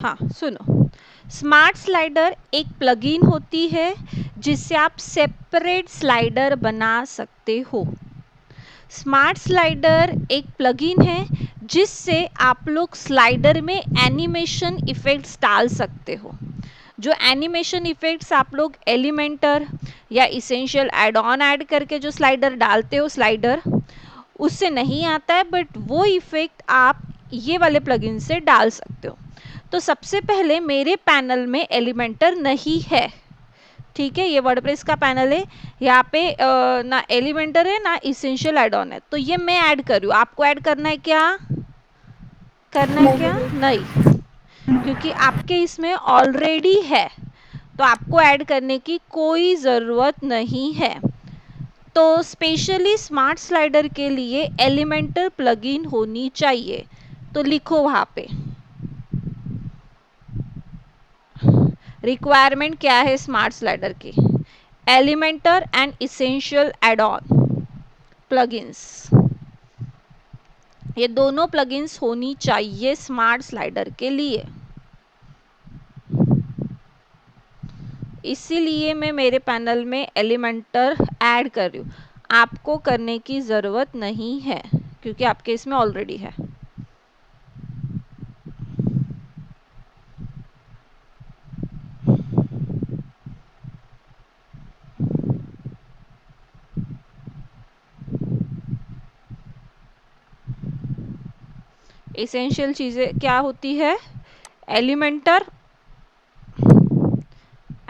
हाँ सुनो, smart slider एक प्लगइन होती है जिससे आप सेपरेट स्लाइडर बना सकते हो। स्मार्ट स्लाइडर एक प्लगइन है जिससे आप लोग स्लाइडर में एनिमेशन इफेक्ट्स डाल सकते हो। जो एनिमेशन इफेक्ट्स आप लोग एलिमेंटर या इसेंशियल एड ऑन ऐड करके जो स्लाइडर डालते हो स्लाइडर, उससे नहीं आता है, बट वो इफेक्ट आप ये वाले प्लगइन से डाल सकते हो। तो सबसे पहले मेरे पैनल में एलिमेंटर नहीं है, ठीक है, ये वर्डप्रेस का पैनल है। यहाँ पे ना एलिमेंटर है ना इसेंशियल एड ऑन है, तो ये मैं ऐड कर रही हूँ। आपको ऐड करना है क्या? करना है क्या? नहीं, क्योंकि आपके इसमें ऑलरेडी है, तो आपको ऐड करने की कोई ज़रूरत नहीं है। तो स्पेशली स्मार्ट स्लाइडर के लिए एलिमेंटर प्लगइन होनी चाहिए, तो लिखो वहाँ पे रिक्वायरमेंट क्या है स्मार्ट स्लाइडर की। Elementor and essential add on plugins, ये दोनों प्लगइन्स होनी चाहिए स्मार्ट स्लाइडर के लिए। इसीलिए मैं मेरे पैनल में एलिमेंटर ऐड कर रही हूँ। आपको करने की ज़रूरत नहीं है क्योंकि आपके इसमें ऑलरेडी है। एसेंशियल चीज़ें क्या होती है? Elementor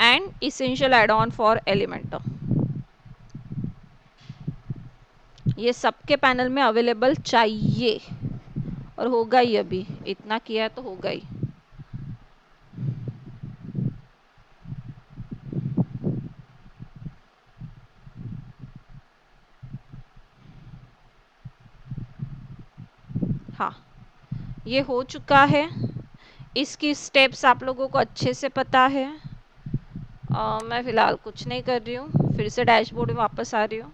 and essential add on for Elementor, ये सबके पैनल में अवेलेबल चाहिए और होगा ही। अभी इतना किया है तो होगा ही। हाँ, ये हो चुका है। इसकी स्टेप्स आप लोगों को अच्छे से पता है। मैं फ़िलहाल कुछ नहीं कर रही हूँ, फिर से डैशबोर्ड में वापस आ रही हूँ।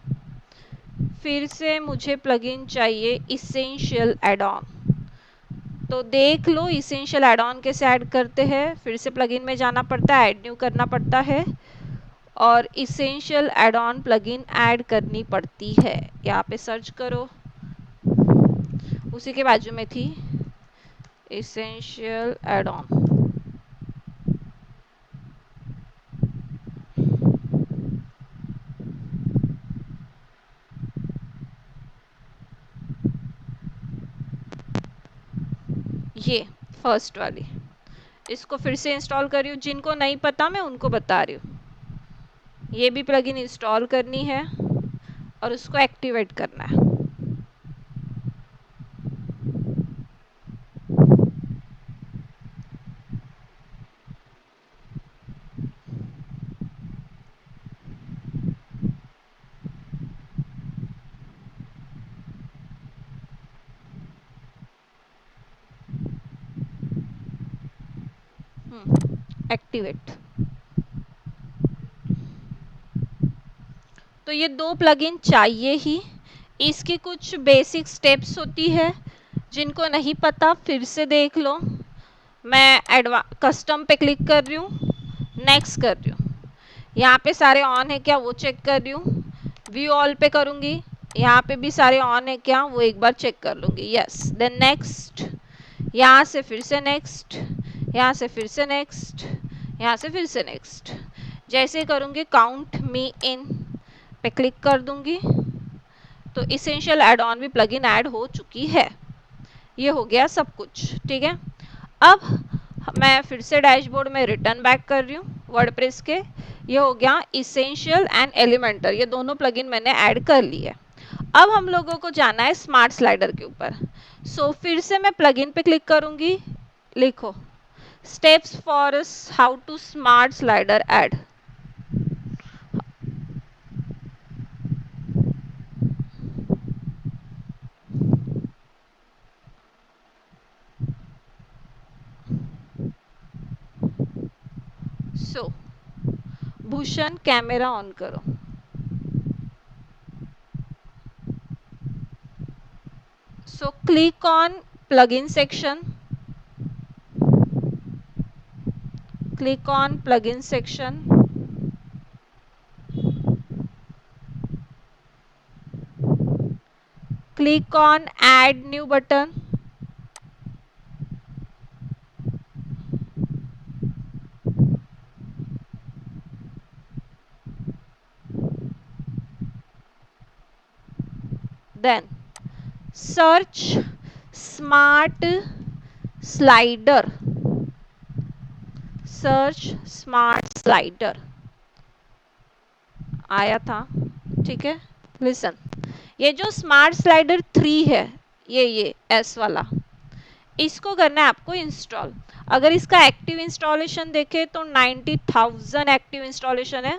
फिर से मुझे प्लगइन चाहिए इसेंशियल एड ऑन, तो देख लो इसेंशियल एड ऑन कैसे ऐड करते हैं। फिर से प्लगइन में जाना पड़ता है, ऐड न्यू करना पड़ता है और essential add on plugin add करनी पड़ती है। यहाँ पे सर्च करो, उसी के बाजू में थी इसेंशियल एड ऑन। ये फर्स्ट वाली, इसको फिर से इंस्टॉल कर रही हूँ। जिनको नहीं पता मैं उनको बता रही हूँ। ये भी प्लगइन इंस्टॉल करनी है और उसको एक्टिवेट करना है। एक्टिवेट। तो ये दो प्लगइन चाहिए ही। इसकी कुछ बेसिक स्टेप्स होती है, जिनको नहीं पता फिर से देख लो। मैं कस्टम पे क्लिक कर रही हूँ, नेक्स्ट कर रही हूँ। यहाँ पे सारे ऑन है क्या वो चेक कर रही हूँ। व्यू ऑल पे करूँगी, यहाँ पे भी सारे ऑन है क्या वो एक बार चेक कर लूँगी। Yes, then next. यहाँ से फिर से नेक्स्ट, यहाँ से फिर से नेक्स्ट, यहाँ से फिर से नेक्स्ट। जैसे करूँगी काउंट मी इन पे क्लिक कर दूँगी तो इसेंशियल एड ऑन भी प्लगइन ऐड हो चुकी है। ये हो गया सब कुछ, ठीक है। अब मैं फिर से डैशबोर्ड में रिटर्न बैक कर रही हूँ वर्डप्रेस के। ये हो गया इसेंशियल एंड एलिमेंटर, ये दोनों प्लगइन मैंने ऐड कर ली है। अब हम लोगों को जाना है स्मार्ट स्लाइडर के ऊपर। सो फिर से मैं प्लगइन पे क्लिक करूंगी। लिखो steps for how to smart slider add. So Bhushan camera on करो। So click on plugin section. Click on plugin section. Click on add new button. Then search smart slider. Search smart slider आया था, ठीक है। Listen, ये जो smart slider 3 है, ये S वाला, इसको करना है आपको इंस्टॉल। अगर इसका एक्टिव इंस्टॉलेशन देखें तो 90,000 एक्टिव इंस्टॉलेशन है।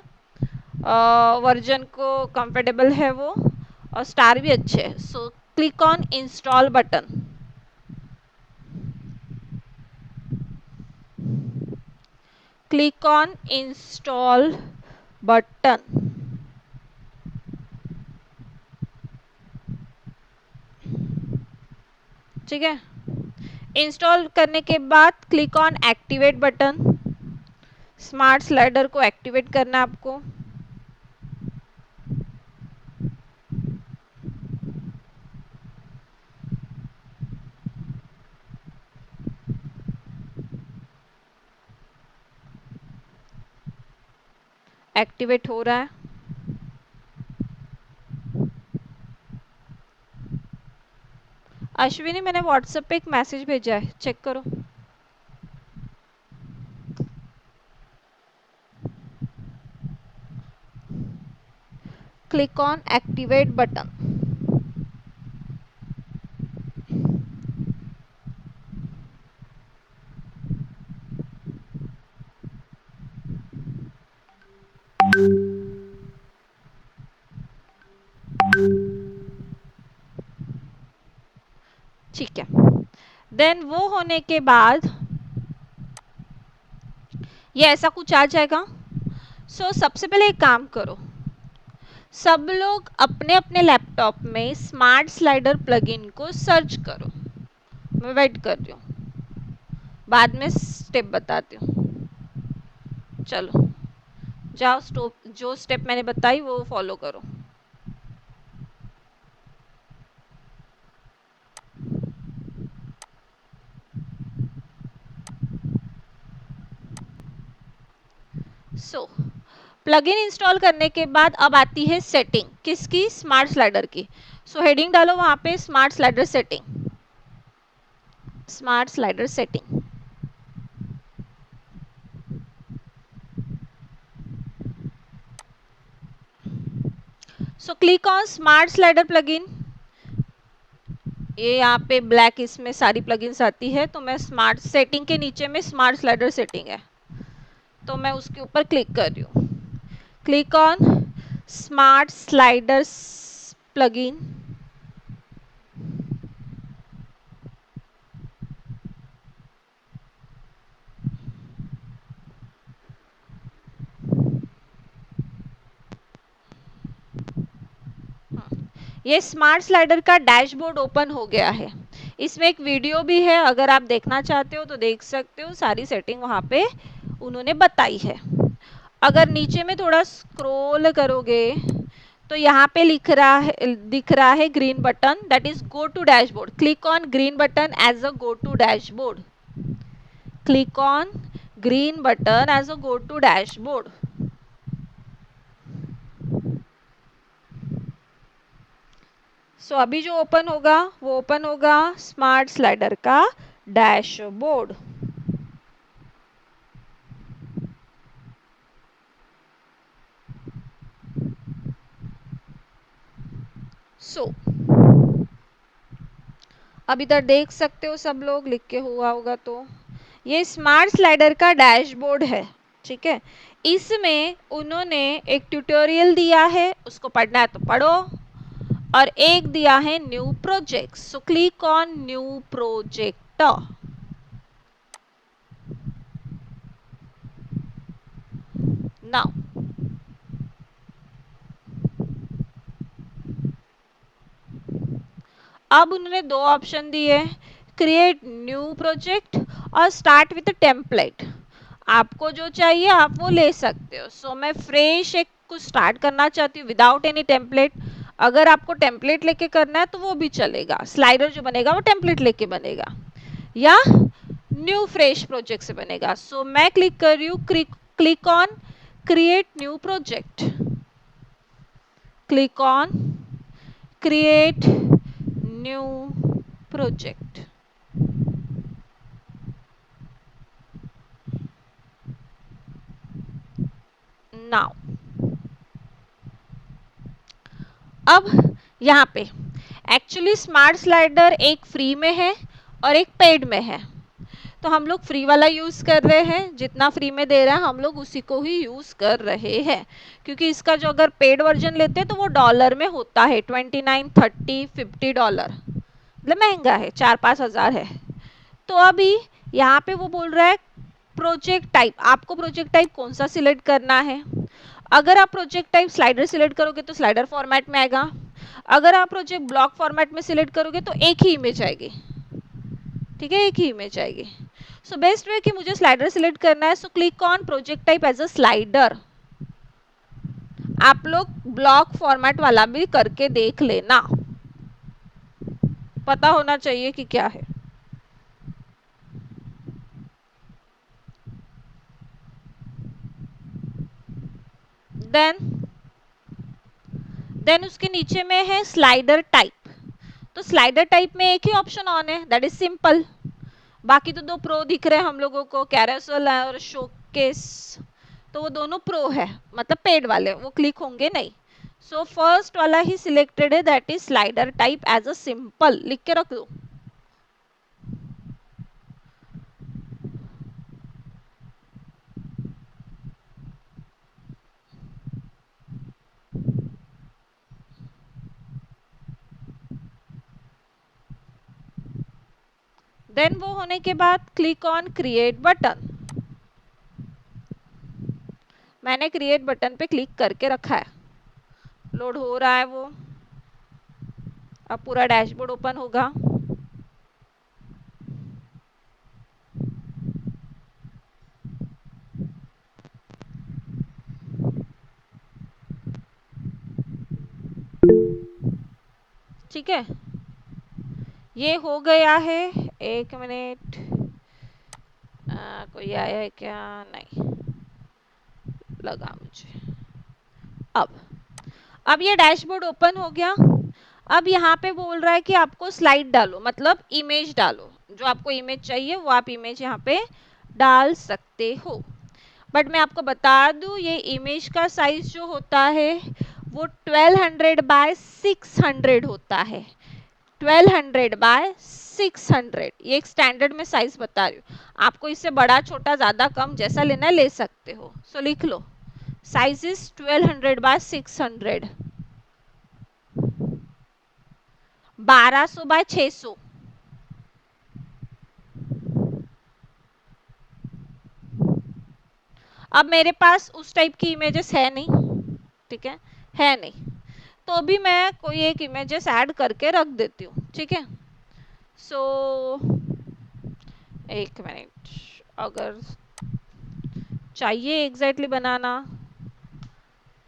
वर्जन को कंफर्टेबल है वो, और स्टार भी अच्छे है। So click on install button. Click on install button. ठीक है, इंस्टॉल करने के बाद click on activate button. Smart slider को एक्टिवेट करना है आपको। एक्टिवेट हो रहा है। अश्विनी, मैंने व्हाट्सएप पे एक मैसेज भेजा है, चेक करो। Click on activate button. ठीक है, देन वो होने के बाद ये ऐसा कुछ आ जाएगा। सो सबसे पहले एक काम करो, सब लोग अपने अपने लैपटॉप में स्मार्ट स्लाइडर प्लगइन को सर्च करो। मैं वेट कर रही हूँ, बाद में स्टेप बताती हूँ। चलो जाओ, जो स्टेप मैंने बताई वो फॉलो करो। सो प्लगइन इंस्टॉल करने के बाद अब आती है सेटिंग, किसकी? स्मार्ट स्लाइडर की। सो हेडिंग डालो वहां पे, smart slider setting. Smart slider setting. So click on smart slider plugin. ये यहाँ पे ब्लैक इसमें सारी प्लगइन्स आती है, तो मैं स्मार्ट सेटिंग के नीचे में स्मार्ट स्लाइडर सेटिंग है, तो मैं उसके ऊपर क्लिक कर रही हूँ। Click on smart sliders plugin. ये स्मार्ट स्लाइडर का डैशबोर्ड ओपन हो गया है। इसमें एक वीडियो भी है, अगर आप देखना चाहते हो तो देख सकते हो। सारी सेटिंग वहां पे उन्होंने बताई है। अगर नीचे में थोड़ा स्क्रॉल करोगे तो यहाँ पे दिख रहा है green button, that is go to dashboard. Click on green button as a go to dashboard. Click on green button as a go to dashboard. So अभी जो ओपन होगा वो ओपन होगा स्मार्ट स्लाइडर का डैशबोर्ड। सो अब इधर देख सकते हो, सब लोग लिख के हुआ होगा तो ये स्मार्ट स्लाइडर का डैशबोर्ड है। ठीक है, इसमें उन्होंने एक ट्यूटोरियल दिया है, उसको पढ़ना है तो पढ़ो, और एक दिया है new project. So click on new project now. अब उन्होंने दो ऑप्शन दिए, क्रिएट न्यू प्रोजेक्ट और स्टार्ट विथ टेम्पलेट। आपको जो चाहिए आप वो ले सकते हो। सो मैं फ्रेश एक कुछ स्टार्ट करना चाहती हूँ विदाउट एनी टेम्पलेट। अगर आपको टेम्पलेट लेके करना है तो वो भी चलेगा, स्लाइडर जो बनेगा वो टेम्पलेट लेके बनेगा या न्यू फ्रेश प्रोजेक्ट से बनेगा। सो मैं क्लिक कर रही हूँ, click on create new project, click on create new project. Now अब यहाँ पे एक्चुअली स्मार्ट स्लाइडर एक फ्री में है और एक पेड में है। तो हम लोग फ्री वाला यूज कर रहे हैं, जितना फ्री में दे रहा है हम लोग उसी को ही यूज कर रहे हैं, क्योंकि इसका जो अगर पेड वर्जन लेते हैं तो वो डॉलर में होता है, 29, 30, $50, मतलब महंगा है, 4-5 हज़ार है। तो अभी यहाँ पे वो बोल रहा है प्रोजेक्ट टाइप, आपको प्रोजेक्ट टाइप कौन सा सिलेक्ट करना है। अगर आप प्रोजेक्ट टाइप स्लाइडर सिलेक्ट करोगे तो स्लाइडर फॉर्मेट में आएगा, अगर आप प्रोजेक्ट ब्लॉक फॉर्मेट में सिलेक्ट करोगे तो एक ही इमेज आएगी, ठीक है, एक ही इमेज आएगी। सो बेस्ट वे कि मुझे स्लाइडर सिलेक्ट करना है, so click on project type as a slider. आप लोग ब्लॉक फॉर्मेट वाला भी करके देख लेना, पता होना चाहिए कि क्या है। देन उसके नीचे में है स्लाइडर टाइप। तो स्लाइडर टाइप में एक ही ऑप्शन ऑन है, दैट इज सिंपल। बाकी तो दो प्रो दिख रहे हैं हम लोगों को, कैरोसेल और शोकेस, तो वो दोनों प्रो है, मतलब पेड वाले, वो क्लिक होंगे नहीं। सो फर्स्ट वाला ही सिलेक्टेड है, that is slider type as a simple, लिख के रख दो। देन वो होने के बाद क्लिक ऑन क्रिएट बटन। मैंने क्रिएट बटन पे क्लिक करके रखा है, लोड हो रहा है वो, अब पूरा डैशबोर्ड ओपन होगा। ठीक है, ये हो गया है। एक मिनट, कोई आया है क्या, नहीं लगा मुझे। अब ये डैशबोर्ड ओपन हो गया। अब यहाँ पे बोल रहा है कि आपको स्लाइड डालो, मतलब इमेज डालो, जो आपको इमेज चाहिए वो आप इमेज यहाँ पे डाल सकते हो। बट मैं आपको बता दूं ये इमेज का साइज जो होता है वो 1200 बाय 600 होता है, 1200 बाय 600, ये एक स्टैंडर्ड में साइज बता रही हूँ। आपको इससे बड़ा छोटा ज्यादा कम जैसा लेना है ले सकते हो। सो लिख लो, साइज इज 1200 बाय 600, 1200 बाय 600। अब मेरे पास उस टाइप की इमेजेस है नहीं, ठीक है नहीं, तो भी मैं कोई एक इमेजेस ऐड करके रख देती हूँ, ठीक है। सो एक मिनट, अगर चाहिए एग्जैक्टली बनाना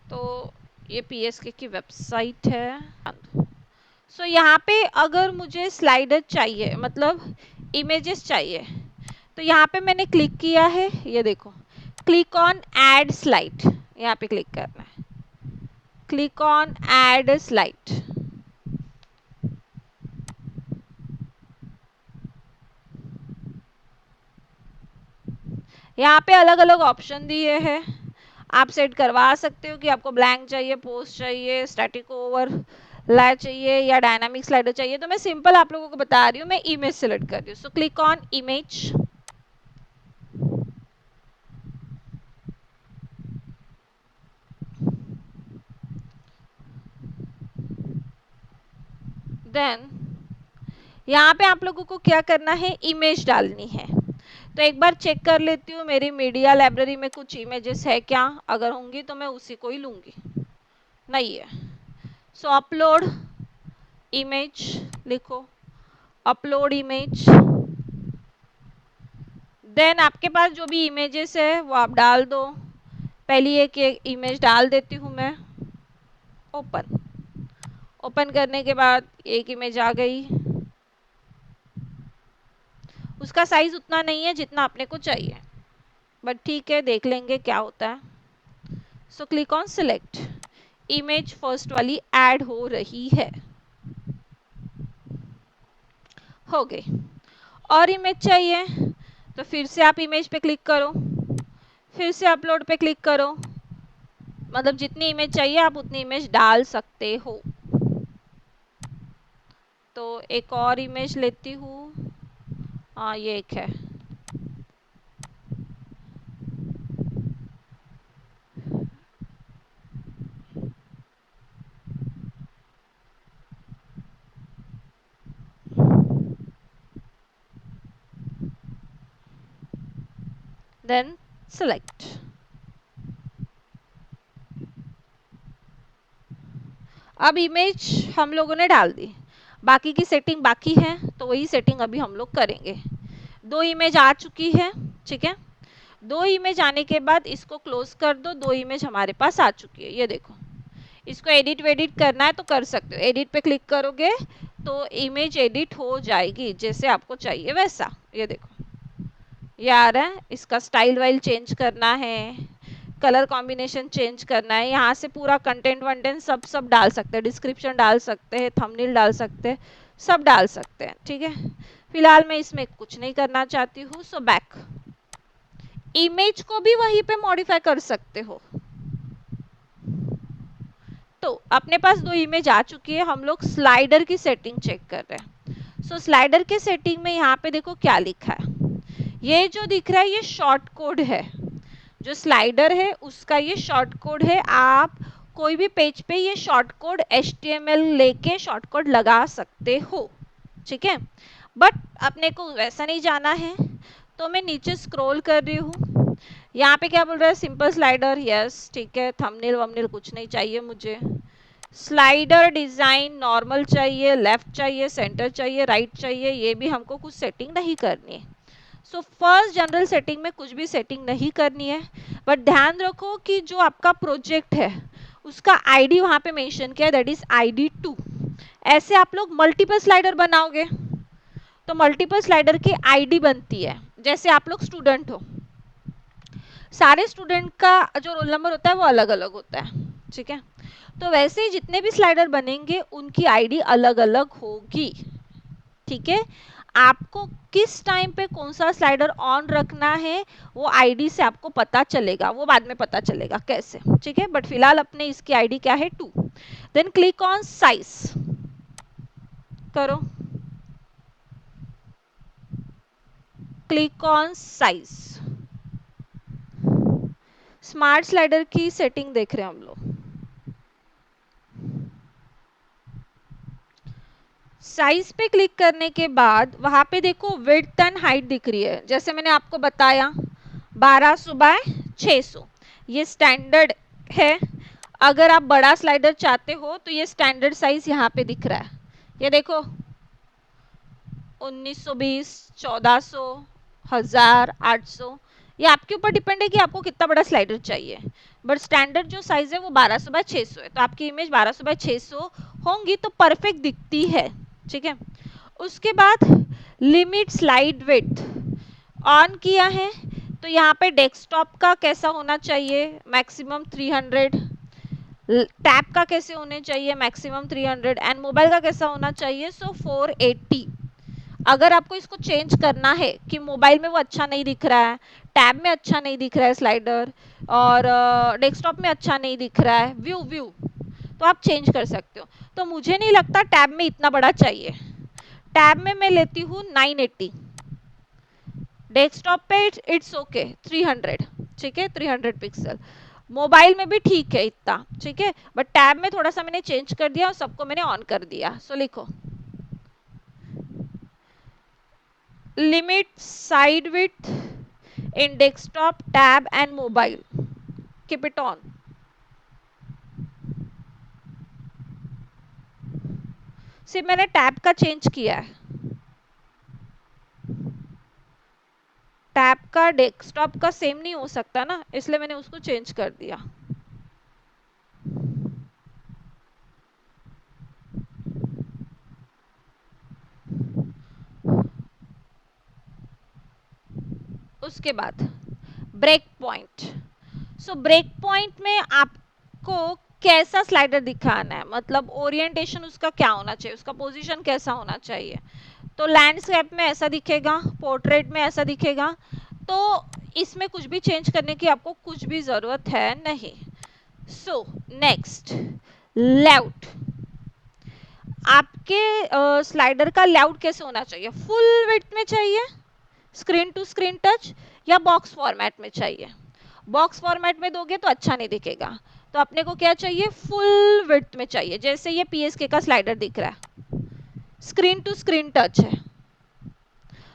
तो ये पीएसके की वेबसाइट है। सो यहाँ पे अगर मुझे स्लाइडर चाहिए, मतलब इमेजेस चाहिए, तो यहाँ पे मैंने क्लिक किया है, ये देखो, क्लिक ऑन ऐड स्लाइड, यहाँ पे क्लिक करना है, क्लिक ऑन ऐड स्लाइड। यहाँ पे अलग अलग ऑप्शन दिए हैं, आप सेट करवा सकते हो कि आपको ब्लैंक चाहिए, पोस्ट चाहिए, स्टैटिक ओवर ला चाहिए या डायनामिक स्लाइडर चाहिए। तो मैं सिंपल आप लोगों को बता रही हूँ, मैं इमेज सिलेक्ट कर रही हूँ। So click on image, then यहाँ पे आप लोगों को क्या करना है, इमेज डालनी है। तो एक बार चेक कर लेती हूँ मेरी मीडिया लाइब्रेरी में कुछ इमेजेस है क्या, अगर होंगी तो मैं उसी को ही लूंगी, नहीं है। सो अपलोड इमेज लिखो, अपलोड इमेज, देन आपके पास जो भी इमेजेस है वो आप डाल दो। पहली एक इमेज डाल देती हूँ मैं। ओपन। ओपन करने के बाद एक इमेज आ गई। उसका साइज उतना नहीं है जितना अपने को चाहिए, बट ठीक है, देख लेंगे क्या होता है। So click on select. Image first वाली ऐड हो रही है। हो गई। और इमेज चाहिए तो फिर से आप इमेज पे क्लिक करो, फिर से अपलोड पे क्लिक करो। मतलब जितनी इमेज चाहिए आप उतनी इमेज डाल सकते हो। तो एक और इमेज लेती हूँ। हाँ, ये एक है। Then select. अब इमेज हम लोगों ने डाल दी, बाकी की सेटिंग बाकी है, तो वही सेटिंग अभी हम लोग करेंगे। दो इमेज आ चुकी है, ठीक है। दो इमेज आने के बाद इसको क्लोज कर दो। दो इमेज हमारे पास आ चुकी है, ये देखो। इसको एडिट वेडिट करना है तो कर सकते हो। एडिट पे क्लिक करोगे तो इमेज एडिट हो जाएगी जैसे आपको चाहिए वैसा। ये देखो, ये आ रहा है। इसका स्टाइल वाइल चेंज करना है, कलर कॉम्बिनेशन चेंज करना है, यहाँ से पूरा कंटेंट वंटेंट सब सब डाल सकते हैं। डिस्क्रिप्शन डाल सकते हैं, थंबनेल डाल सकते हैं, सब डाल सकते हैं, ठीक है। फिलहाल मैं इसमें कुछ नहीं करना चाहती हूँ, सो बैक। इमेज को भी वहीं पे मॉडिफाई कर सकते हो। तो अपने पास दो इमेज आ चुकी है, हम लोग स्लाइडर की सेटिंग चेक कर रहे हैं। सो स्लाइडर के सेटिंग में यहाँ पे देखो क्या लिखा है। ये जो दिख रहा है ये शॉर्ट कोड है। जो स्लाइडर है उसका ये शॉर्ट कोड है। आप कोई भी पेज पे ये शॉर्ट कोड HTML लेके शॉर्ट कोड लगा सकते हो, ठीक है। बट अपने को वैसा नहीं जाना है, तो मैं नीचे स्क्रॉल कर रही हूँ। यहाँ पे क्या बोल रहा है, सिंपल स्लाइडर, यस ठीक है। थंबनेल वंबनेल कुछ नहीं चाहिए मुझे। स्लाइडर डिजाइन नॉर्मल चाहिए, लेफ्ट चाहिए, सेंटर चाहिए, राइट चाहिए, ये भी हमको कुछ सेटिंग नहीं करनी है। सो फर्स्ट जनरल सेटिंग में कुछ भी सेटिंग नहीं करनी है। बट ध्यान रखो कि जो आपका प्रोजेक्ट है उसका आईडी वहां पे मेंशन किया है, दैट इज ID2। ऐसे आप लोग मल्टीपल स्लाइडर बनाओगे तो मल्टीपल स्लाइडर की आईडी बनती है। जैसे आप लोग स्टूडेंट हो, सारे स्टूडेंट का जो रोल नंबर होता है वो अलग अलग होता है, ठीक है। तो वैसे ही जितने भी स्लाइडर बनेंगे उनकी आईडी अलग अलग होगी, ठीक है। आपको किस टाइम पे कौन सा स्लाइडर ऑन रखना है वो आईडी से आपको पता चलेगा, वो बाद में पता चलेगा कैसे, ठीक है। बट फिलहाल अपने इसकी आईडी क्या है, 2। देन क्लिक ऑन साइज करो। Click on size. Smart slider की सेटिंग देख रहे हैं हम लोग। साइज पे क्लिक करने के बाद वहां पे देखो विड्थ एंड हाइट दिख रही है। जैसे मैंने आपको बताया 1200 बाय 600 ये स्टैंडर्ड है। अगर आप बड़ा स्लाइडर चाहते हो तो ये स्टैंडर्ड साइज यहाँ पे दिख रहा है। ये देखो 1920, 1400, 1000, 800। ये आपके ऊपर डिपेंड है कि आपको कितना बड़ा स्लाइडर चाहिए। बट स्टैंडर्ड जो साइज है वो 1200 बाय 600 है, तो आपकी इमेज 1200 बाय 600 होंगी तो परफेक्ट दिखती है, ठीक है। उसके बाद लिमिट स्लाइड विड्थ ऑन किया है, तो यहाँ पे डेस्कटॉप का कैसा होना चाहिए, मैक्सिमम 300। टैब का कैसे होने चाहिए, मैक्सिमम 300। एंड मोबाइल का कैसा होना चाहिए, सो 480। अगर आपको इसको चेंज करना है कि मोबाइल में वो अच्छा नहीं दिख रहा है, टैब में अच्छा नहीं दिख रहा है स्लाइडर, और डेस्कटॉप में अच्छा नहीं दिख रहा है व्यू व्यू, तो आप चेंज कर सकते हो। तो मुझे नहीं लगता टैब में इतना बड़ा चाहिए। टैब में मैं लेती हूँ 980। डेस्कटॉप पे इट्स ओके 300, ठीक है, 300 पिक्सल। मोबाइल में भी ठीक है इतना, ठीक है। बट टैब में थोड़ा सा मैंने चेंज कर दिया और सबको मैंने ऑन कर दिया। सो लिखो limit side width in desktop, tab and mobile. Keep it on. सिर्फ मैंने टैब का चेंज किया है। टैब का डेस्कटॉप का सेम नहीं हो सकता ना, इसलिए मैंने उसको चेंज कर दिया। उसके बाद break point. So break point में आपको कैसा स्लाइडर दिखाना है, मतलब ओरिएंटेशन उसका क्या होना चाहिए, उसका पोजीशन कैसा होना चाहिए। तो लैंडस्केप में ऐसा दिखेगा, पोर्ट्रेट में ऐसा दिखेगा, तो इसमें कुछ भी चेंज करने की आपको कुछ भी जरूरत है नहीं। So next, layout. आपके स्लाइडर का लेआउट कैसे होना चाहिए, फुल विड्थ में चाहिए, स्क्रीन टू स्क्रीन टच, या बॉक्स फॉर्मेट में चाहिए। बॉक्स फॉर्मेट में दोगे तो अच्छा नहीं दिखेगा, तो अपने को क्या चाहिए, फुल विड्थ में चाहिए। जैसे ये पीएसके का स्लाइडर दिख रहा है, स्क्रीन टू स्क्रीन टच है।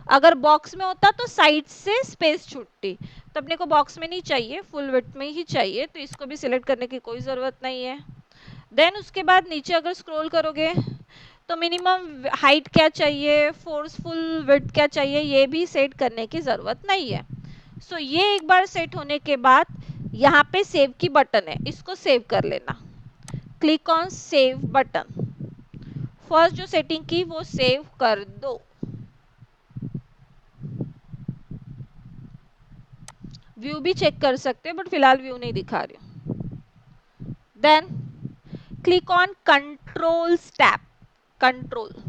अगर बॉक्स में होता तो साइड से स्पेस छूटती, तो अपने को बॉक्स में नहीं चाहिए, फुल विड्थ में ही चाहिए, तो इसको भी सिलेक्ट करने की कोई ज़रूरत नहीं है। देन उसके बाद नीचे अगर स्क्रॉल करोगे तो मिनिमम हाइट क्या चाहिए, फोर्सफुल विड्थ क्या चाहिए, ये भी सेट करने की ज़रूरत नहीं है। सो ये एक बार सेट होने के बाद यहाँ पे सेव की बटन है, इसको सेव कर लेना। Click on save button. First जो सेटिंग की वो सेव कर दो। व्यू भी चेक कर सकते हो, बट फिलहाल व्यू नहीं दिखा रही हूँ। Then click on controls tab, controls.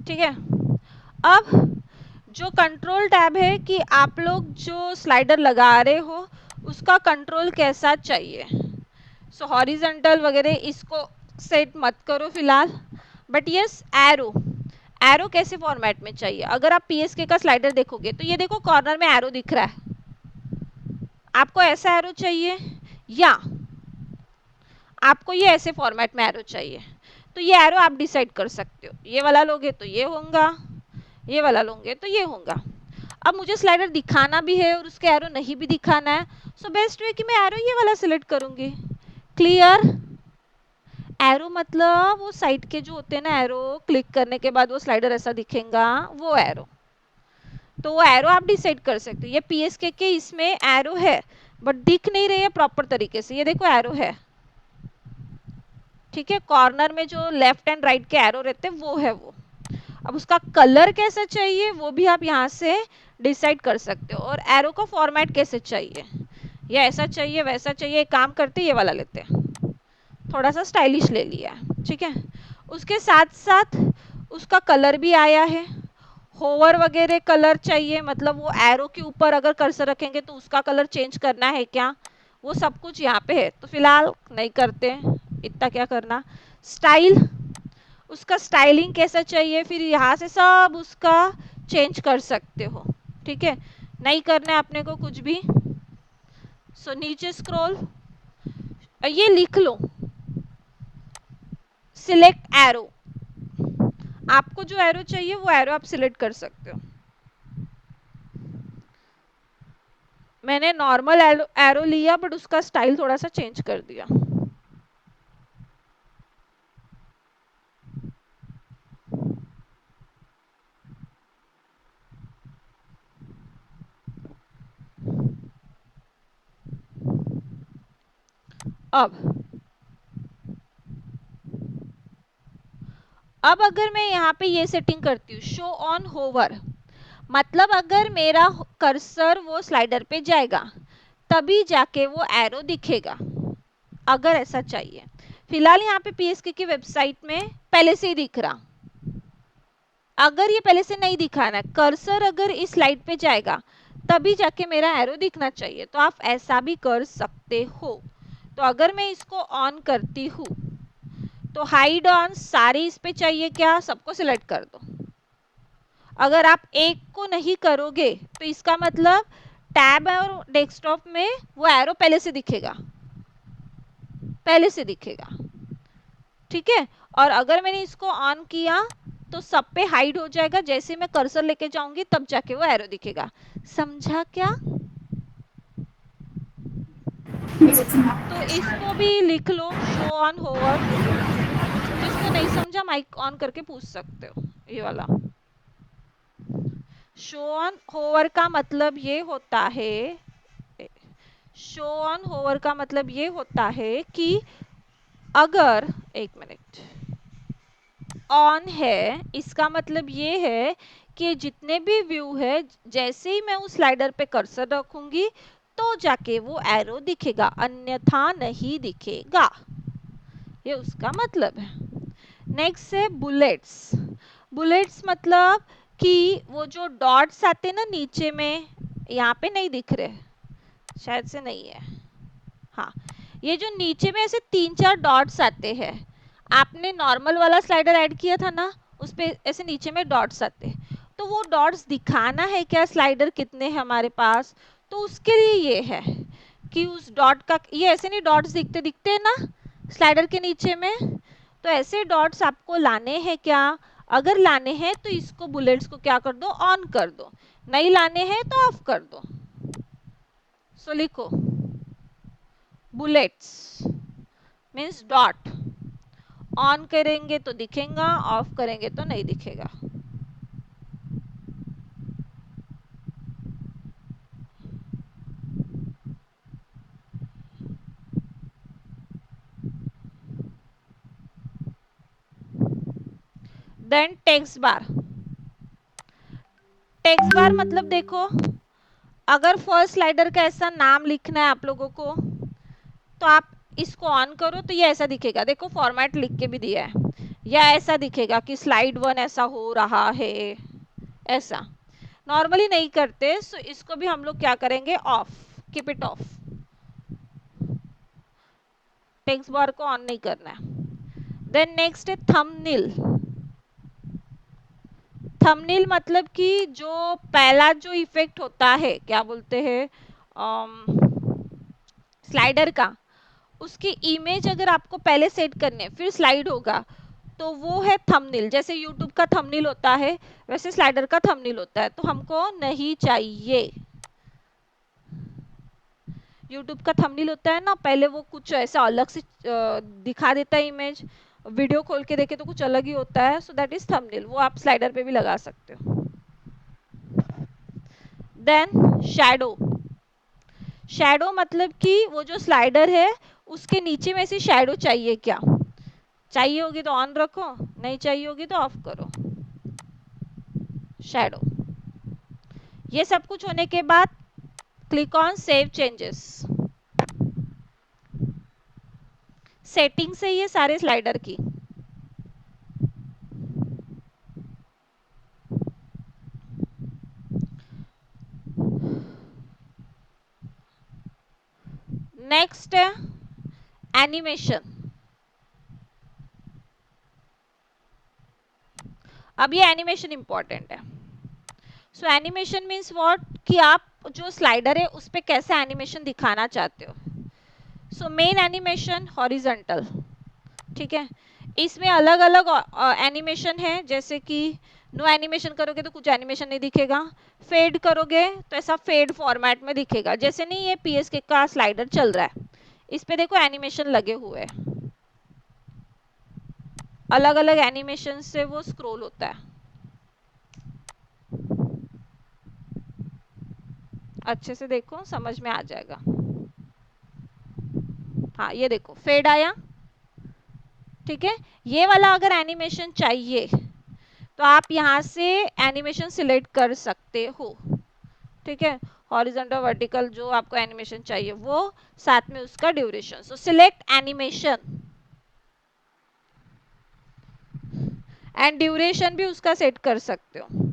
ठीक है, अब जो कंट्रोल टैब है कि आप लोग जो स्लाइडर लगा रहे हो उसका कंट्रोल कैसा चाहिए। सो हॉरिजॉन्टल वगैरह इसको सेट मत करो फिलहाल, बट यस एरो, एरो कैसे फॉर्मेट में चाहिए। अगर आप पीएसके का स्लाइडर देखोगे तो ये देखो कॉर्नर में एरो दिख रहा है, आपको ऐसा एरो चाहिए या आपको ये ऐसे फॉर्मेट में एरो चाहिए, तो ये एरो आप डिसाइड कर सकते हो। ये वाला लोगे तो ये होगा, ये वाला लोगे तो ये होगा। अब मुझे स्लाइडर दिखाना भी है और उसके एरो नहीं भी दिखाना है, सो बेस्ट वे कि मैं एरो ये वाला सिलेक्ट करूंगी। क्लियर। एरो मतलब वो साइड के जो होते हैं ना एरो, क्लिक करने के बाद वो स्लाइडर ऐसा दिखेगा, वो एरो। तो वो एरो आप डिसाइड कर सकते हो। ये पीएसके के इसमें एरो है बट दिख नहीं रही है प्रॉपर तरीके से, ये देखो एरो है। ठीक है, कॉर्नर में जो लेफ्ट एंड राइट के एरो रहते हैं वो है वो। अब उसका कलर कैसा चाहिए वो भी आप यहाँ से डिसाइड कर सकते हो, और एरो का फॉर्मेट कैसे चाहिए, या ऐसा चाहिए वैसा चाहिए। एक काम करते ये वाला लेते हैं, थोड़ा सा स्टाइलिश ले लिया है। ठीक है, उसके साथ साथ उसका कलर भी आया है। होवर वगैरह कलर चाहिए, मतलब वो एरो के ऊपर अगर कर्सर रखेंगे तो उसका कलर चेंज करना है क्या, वो सब कुछ यहाँ पे है। तो फिलहाल नहीं करते हैं, इतना क्या करना। स्टाइल, उसका स्टाइलिंग कैसा चाहिए, फिर यहाँ से सब उसका चेंज कर सकते हो। ठीक है, नहीं करना है अपने को कुछ भी। सो नीचे स्क्रॉल, ये लिख लो सिलेक्ट एरो। आपको जो एरो चाहिए वो एरो आप सिलेक्ट कर सकते हो। मैंने नॉर्मल एरो लिया बट उसका स्टाइल थोड़ा सा चेंज कर दिया। अब अगर मैं यहाँ पे ये सेटिंग करती हूँ शो ऑन होवर, मतलब अगर मेरा कर्सर वो स्लाइडर पे जाएगा तभी जाके वो एरो दिखेगा, अगर ऐसा चाहिए। फिलहाल यहाँ पे पीएसके की वेबसाइट में पहले से ही दिख रहा। अगर ये पहले से नहीं दिखाना है, कर्सर अगर इस स्लाइड पे जाएगा तभी जाके मेरा एरो दिखना चाहिए, तो आप ऐसा भी कर सकते हो। तो अगर मैं इसको ऑन करती हूँ तो हाइड ऑन सारे इस पे चाहिए क्या, सबको सिलेक्ट कर दो। अगर आप एक को नहीं करोगे तो इसका मतलब टैब और डेस्कटॉप में वो एरो पहले से दिखेगा, पहले से दिखेगा। ठीक है, और अगर मैंने इसको ऑन किया तो सब पे हाइड हो जाएगा, जैसे मैं कर्सर लेके जाऊंगी तब जाके वो एरो दिखेगा। समझा क्या। तो इसको भी लिख लो, शो ऑन होवर। जिसको नहीं समझा माइक ऑन करके पूछ सकते हो। ये वाला शो ऑन होवर का मतलब ये होता है, शो ऑन होवर का मतलब ये होता है कि अगर, एक मिनट, ऑन है इसका मतलब ये है कि जितने भी व्यू है, जैसे ही मैं उस स्लाइडर पे कर्सर रखूंगी तो जाके वो एरो दिखेगा, अन्यथा नहीं दिखेगा। ये उसका मतलब है। नेक्स्ट है बुलेट्स। बुलेट्स मतलब कि वो जो डॉट्स आते हैं ना नीचे में, यहाँ पे नहीं दिख रहे, शायद से नहीं है, हाँ, ये जो नीचे में ऐसे 3-4 डॉट्स आते हैं, आपने नॉर्मल वाला स्लाइडर ऐड किया था ना, उस पे ऐसे नीचे में डॉट्स आते हैं, तो वो डॉट्स दिखाना है क्या स्लाइडर कितने हैं हमारे पास, तो उसके लिए ये है कि उस डॉट का, ये ऐसे नहीं डॉट्स दिखते दिखते हैं ना स्लाइडर के नीचे में, तो ऐसे डॉट्स आपको लाने हैं क्या, अगर लाने हैं तो इसको बुलेट्स को क्या कर दो, ऑन कर दो, नहीं लाने हैं तो ऑफ कर दो। सो लिखो बुलेट्स मीन्स डॉट, ऑन करेंगे तो दिखेगा, ऑफ करेंगे तो नहीं दिखेगा। देन टेक्स्ट बार। टेक्स्ट बार मतलब देखो, अगर फर्स्ट स्लाइडर का ऐसा नाम लिखना है आप लोगों को, तो आप इसको ऑन करो तो ये ऐसा दिखेगा, देखो फॉर्मेट लिख के भी दिया है, या ऐसा दिखेगा कि स्लाइड 1 ऐसा हो रहा है, ऐसा नॉर्मली नहीं करते, सो इसको भी हम लोग क्या करेंगे, off, keep it off, text bar को ऑन नहीं करना है। देन नेक्स्ट है थंबनेल। थंबनेल मतलब कि जो पहला जो इफेक्ट होता है, क्या बोलते हैं, स्लाइडर का, उसकी इमेज अगर आपको पहले सेट करने फिर स्लाइड होगा, तो वो है थंबनेल। जैसे यूट्यूब का थंबनेल होता है, वैसे स्लाइडर का थंबनेल होता है, तो हमको नहीं चाहिए। यूट्यूब का थंबनेल होता है ना, पहले वो कुछ ऐसा अलग से दिखा देता है इमेज, वीडियो खोल के देखे तो कुछ अलग ही होता है, सो दैट इज थंबनेल, वो आप स्लाइडर पे भी लगा सकते हो। Then shadow. शैडो मतलब कि वो जो स्लाइडर है उसके नीचे में से शैडो चाहिए क्या, चाहिए होगी तो ऑन रखो, नहीं चाहिए होगी तो ऑफ करो। शैडो। ये सब कुछ होने के बाद click on save changes. Setting से ये सारे स्लाइडर की। नेक्स्ट है एनिमेशन। अब ये एनिमेशन इंपॉर्टेंट है। सो एनिमेशन मीन्स व्हाट, कि आप जो स्लाइडर है उस पे कैसे एनिमेशन दिखाना चाहते हो। सो मेन एनिमेशन हॉरिजॉन्टल, ठीक है, इसमें अलग अलग एनिमेशन है, जैसे कि नो एनिमेशन करोगे तो कुछ एनिमेशन नहीं दिखेगा, फेड करोगे तो ऐसा फेड फॉर्मेट में दिखेगा, जैसे नहीं ये पीएसके का स्लाइडर चल रहा है, इस पे देखो एनिमेशन लगे हुए हैं, अलग अलग एनिमेशन से वो स्क्रॉल होता है। अच्छे से देखो समझ में आ जाएगा। हाँ ये देखो फेड आया, ठीक है, ये वाला अगर एनिमेशन चाहिए तो आप यहाँ से एनिमेशन सिलेक्ट कर सकते हो, ठीक है, हॉरिजॉन्टल वर्टिकल जो आपको एनिमेशन चाहिए वो, साथ में उसका duration, so select animation and duration भी उसका सेट कर सकते हो।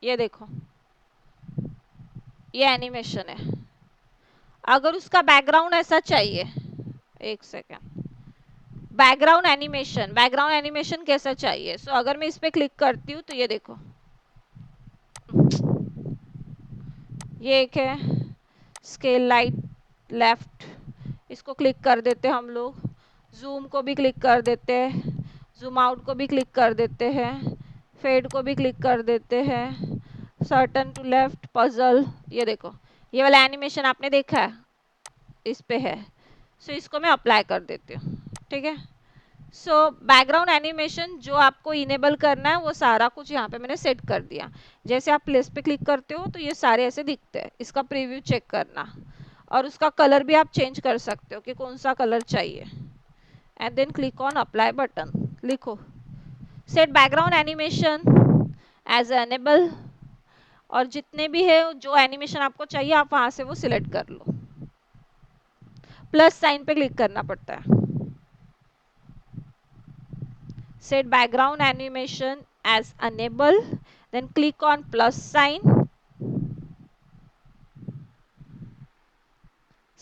ये देखो ये एनिमेशन है, अगर उसका बैकग्राउंड ऐसा चाहिए, एक सेकेंड, बैकग्राउंड एनिमेशन कैसा चाहिए, सो अगर मैं इस पे क्लिक करती हूँ तो ये देखो, ये एक है स्केल लाइट लेफ्ट, इसको क्लिक कर देते हैं हम लोग, जूम को भी क्लिक कर देते हैं, जूम आउट को भी क्लिक कर देते हैं, फेड को भी क्लिक कर देते हैं, सर्टन टू लेफ्ट, पजल, ये देखो ये वाला एनिमेशन आपने देखा है, इस पे है। सो इसको मैं अप्लाई कर देती हूँ, ठीक है। सो बैकग्राउंड एनिमेशन जो आपको इनेबल करना है वो सारा कुछ यहाँ पे मैंने सेट कर दिया। जैसे आप प्लेस पे क्लिक करते हो तो ये सारे ऐसे दिखते हैं, इसका प्रीव्यू चेक करना, और उसका कलर भी आप चेंज कर सकते हो कि कौन सा कलर चाहिए, and then click on apply button, लिखो set background animation as enable, और जितने भी है जो एनिमेशन आपको चाहिए आप वहां से वो सिलेक्ट कर लो, प्लस साइन पे क्लिक करना पड़ता है। Set background animation as enable, then click on plus sign,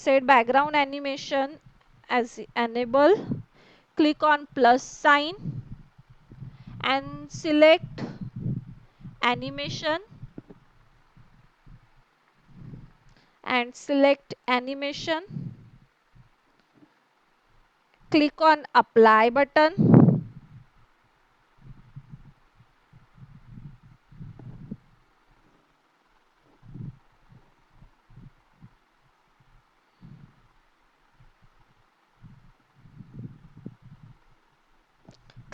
set background animation as enable, click on plus sign and select animation, click on apply button,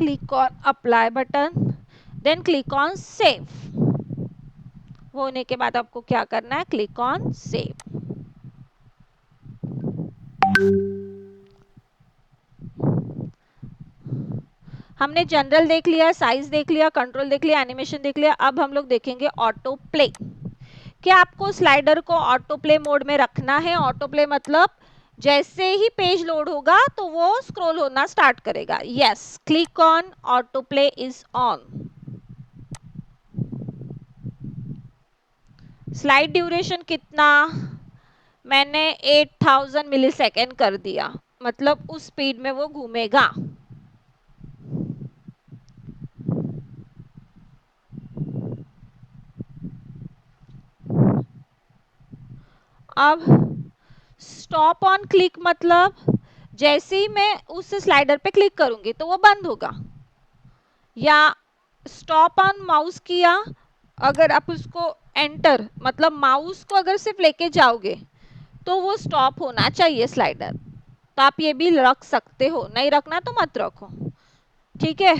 click on apply button, then click on save। होने के बाद आपको क्या करना है, click on save. हमने general देख लिया, साइज देख लिया, कंट्रोल देख लिया, एनिमेशन देख लिया, अब हम लोग देखेंगे ऑटो प्ले। क्या आपको स्लाइडर को ऑटो प्ले मोड में रखना है? ऑटो प्ले मतलब जैसे ही पेज लोड होगा तो वो स्क्रॉल होना स्टार्ट करेगा। Yes, click on auto play is on. Slide duration कितना? मैंने 8000 मिलीसेकेंड कर दिया, मतलब उस स्पीड में वो घूमेगा। अब स्टॉप ऑन क्लिक मतलब जैसे ही मैं उस स्लाइडर पे क्लिक करूंगी तो वो बंद होगा, या स्टॉप ऑन माउस किया, अगर आप उसको एंटर मतलब माउस को अगर सिर्फ लेके जाओगे तो वो स्टॉप होना चाहिए स्लाइडर। तो आप ये भी रख सकते हो, नहीं रखना तो मत रखो, ठीक है।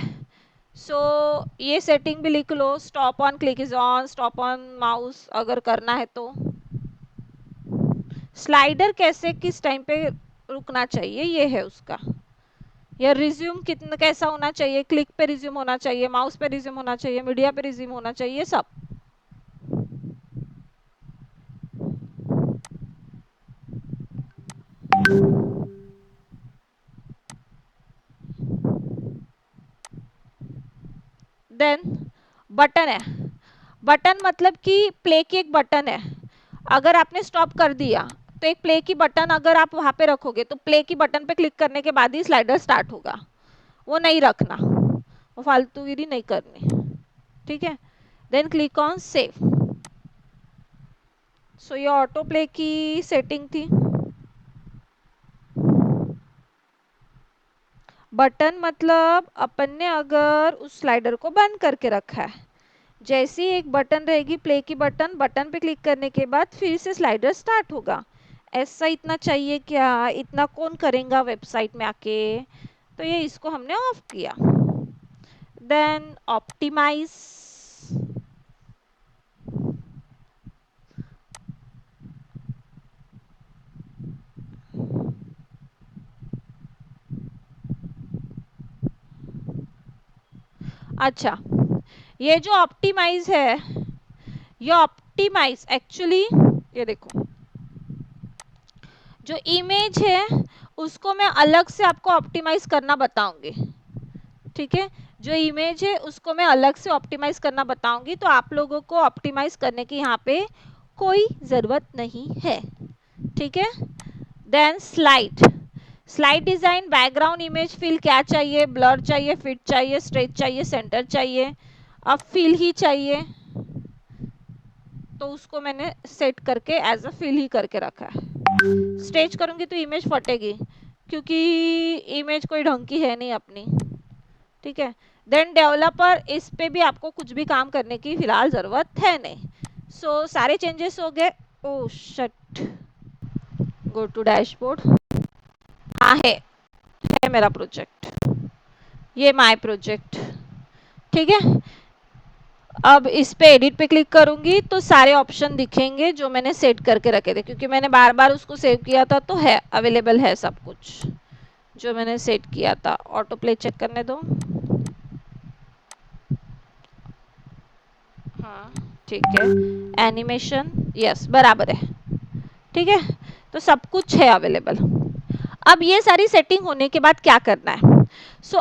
सो ये सेटिंग भी लिख लो, stop on click is on, stop on mouse अगर करना है तो। स्लाइडर कैसे किस टाइम पे रुकना चाहिए ये है उसका, या रिज्यूम कितना कैसा होना चाहिए, क्लिक पे रिज्यूम होना चाहिए, माउस पे रिज्यूम होना चाहिए, मीडिया पे रिज्यूम होना चाहिए, सब। देन बटन है, बटन मतलब कि प्ले की एक बटन है। अगर आपने स्टॉप कर दिया तो एक प्ले की बटन अगर आप वहां पे रखोगे तो प्ले की बटन पे क्लिक करने के बाद ही स्लाइडर स्टार्ट होगा, वो नहीं रखना, वो फालतूगिरी नहीं करनी, ठीक है। Then click on save. So ये ऑटो प्ले की सेटिंग थी। बटन मतलब अपन ने अगर उस स्लाइडर को बंद करके रखा है, जैसी एक बटन रहेगी प्ले की बटन, बटन पे क्लिक करने के बाद फिर से स्लाइडर स्टार्ट होगा। ऐसा इतना चाहिए क्या? इतना कौन करेगा वेबसाइट में आके? तो ये इसको हमने ऑफ किया। देन ऑप्टिमाइज, अच्छा ये जो ऑप्टिमाइज है, ये ऑप्टिमाइज एक्चुअली, ये देखो जो इमेज है उसको मैं अलग से आपको ऑप्टिमाइज करना बताऊंगी, ठीक है। जो इमेज है उसको मैं अलग से ऑप्टिमाइज करना बताऊंगी, तो आप लोगों को ऑप्टिमाइज करने की यहाँ पे कोई ज़रूरत नहीं है, ठीक है। Then slide, slide design, background image fill क्या चाहिए, ब्लर चाहिए, फिट चाहिए, स्ट्रेच चाहिए, सेंटर चाहिए, अब फिल ही चाहिए तो उसको मैंने सेट करके एज अ फिल ही करके रखा है। स्ट्रेच करूंगी तो इमेज फटेगी, क्योंकि इमेज कोई ढंग की है नहीं अपनी। ठीक है। देन डेवलपर, इस पे भी आपको कुछ भी काम करने की फिलहाल जरूरत है नहीं। सो सारे चेंजेस हो गए। ओ शट, गो टू डैशबोर्ड। हाँ है मेरा प्रोजेक्ट, ये माय प्रोजेक्ट। ठीक है। अब इस पे एडिट पे क्लिक करूंगी तो सारे ऑप्शन दिखेंगे जो मैंने सेट करके रखे थे, क्योंकि मैंने बार बार उसको सेव किया था, तो है अवेलेबल है सब कुछ जो मैंने सेट किया था। ऑटो प्ले चेक करने दो। हाँ ठीक है। एनिमेशन, यस बराबर है। ठीक है। तो सब कुछ है अवेलेबल। अब ये सारी सेटिंग होने के बाद क्या करना है?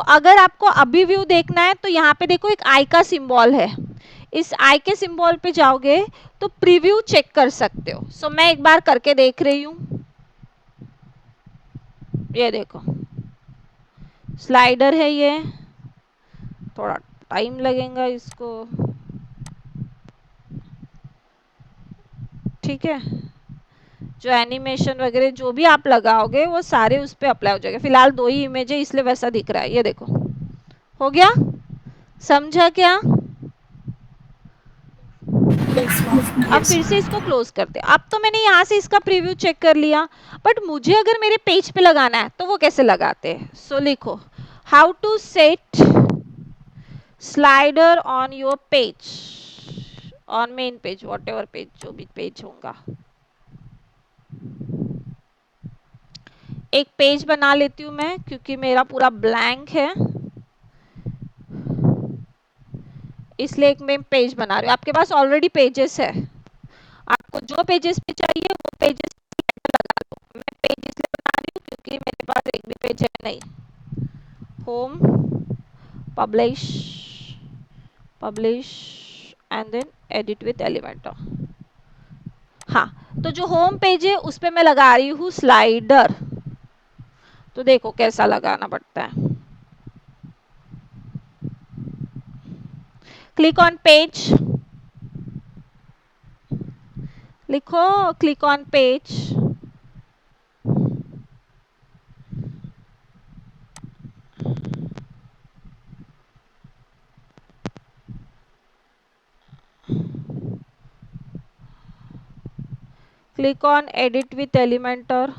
अगर आपको अभी व्यू देखना है तो यहाँ पे देखो एक आई का सिंबल है। इस आई के सिंबल पे जाओगे तो प्रीव्यू चेक कर सकते हो। मैं एक बार करके देख रही हूँ। ये देखो स्लाइडर है ये, थोड़ा टाइम लगेगा इसको। ठीक है। जो एनिमेशन वगैरह जो भी आप लगाओगे वो सारे उस पर अप्लाई हो जाएगा। फिलहाल दो ही इमेज है इसलिए वैसा दिख रहा है। ये देखो हो गया, समझा क्या? अब फिर से इसको क्लोज करते हैं। अब तो मैंने यहाँ से इसका प्रीव्यू चेक कर लिया, बट मुझे अगर मेरे पेज पे लगाना है तो वो कैसे लगाते हैं? लिखो how to set slider on your page, on main page, whatever page, जो भी पेज होगा। एक पेज बना लेती हूँ मैं, क्योंकि मेरा पूरा ब्लैंक है, इसलिए एक मैं पेज बना रही हूँ। आपके पास ऑलरेडी पेजेस है, आपको जो पेजेस पे चाहिए वो पेजेस लगा लो। मैं पेज इसलिए बना रही हूँ क्योंकि मेरे पास एक भी पेज है नहीं। Home, publish, publish and then edit with Elementor. हाँ, तो जो होम पेज है उस पे मैं लगा रही हूँ स्लाइडर। तो देखो कैसा लगाना पड़ता है। क्लिक ऑन पेज, लिखो click on page. Click on edit with Elementor.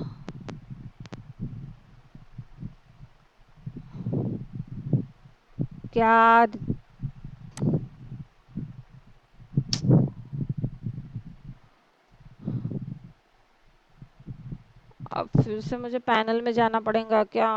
क्या अब फिर से मुझे पैनल में जाना पड़ेगा क्या?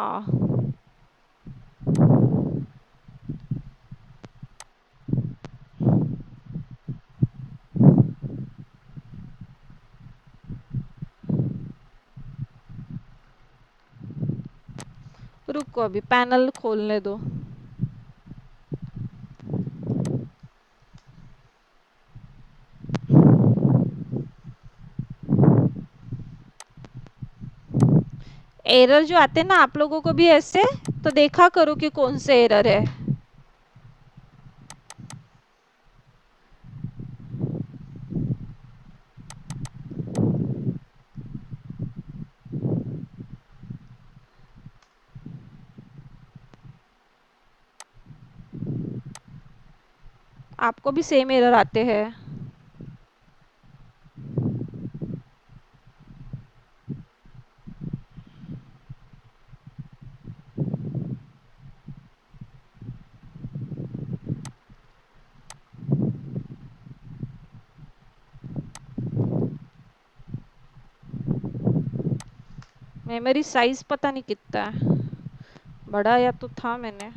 रुको अभी पैनल खोलने दो। एरर जो आते हैं ना आप लोगों को भी ऐसे, तो देखा करो कि कौन से एरर है। आपको भी सेम एरर आते हैं? मेमोरी साइज पता नहीं कितना है, बढ़ाया तो था मैंने।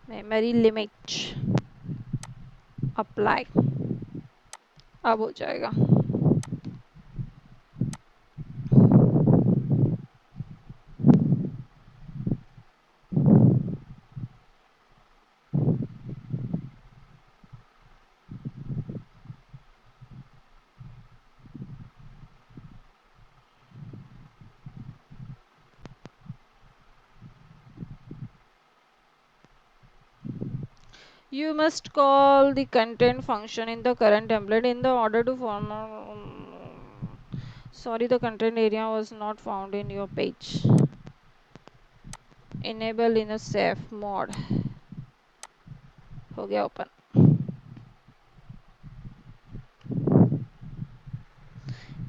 मेमोरी लिमिट अप्लाई, अब हो जाएगा। You must call the content function in the current template in the order to form. Sorry, the content area was not found in your page. Enable in a safe mode. हो गया open.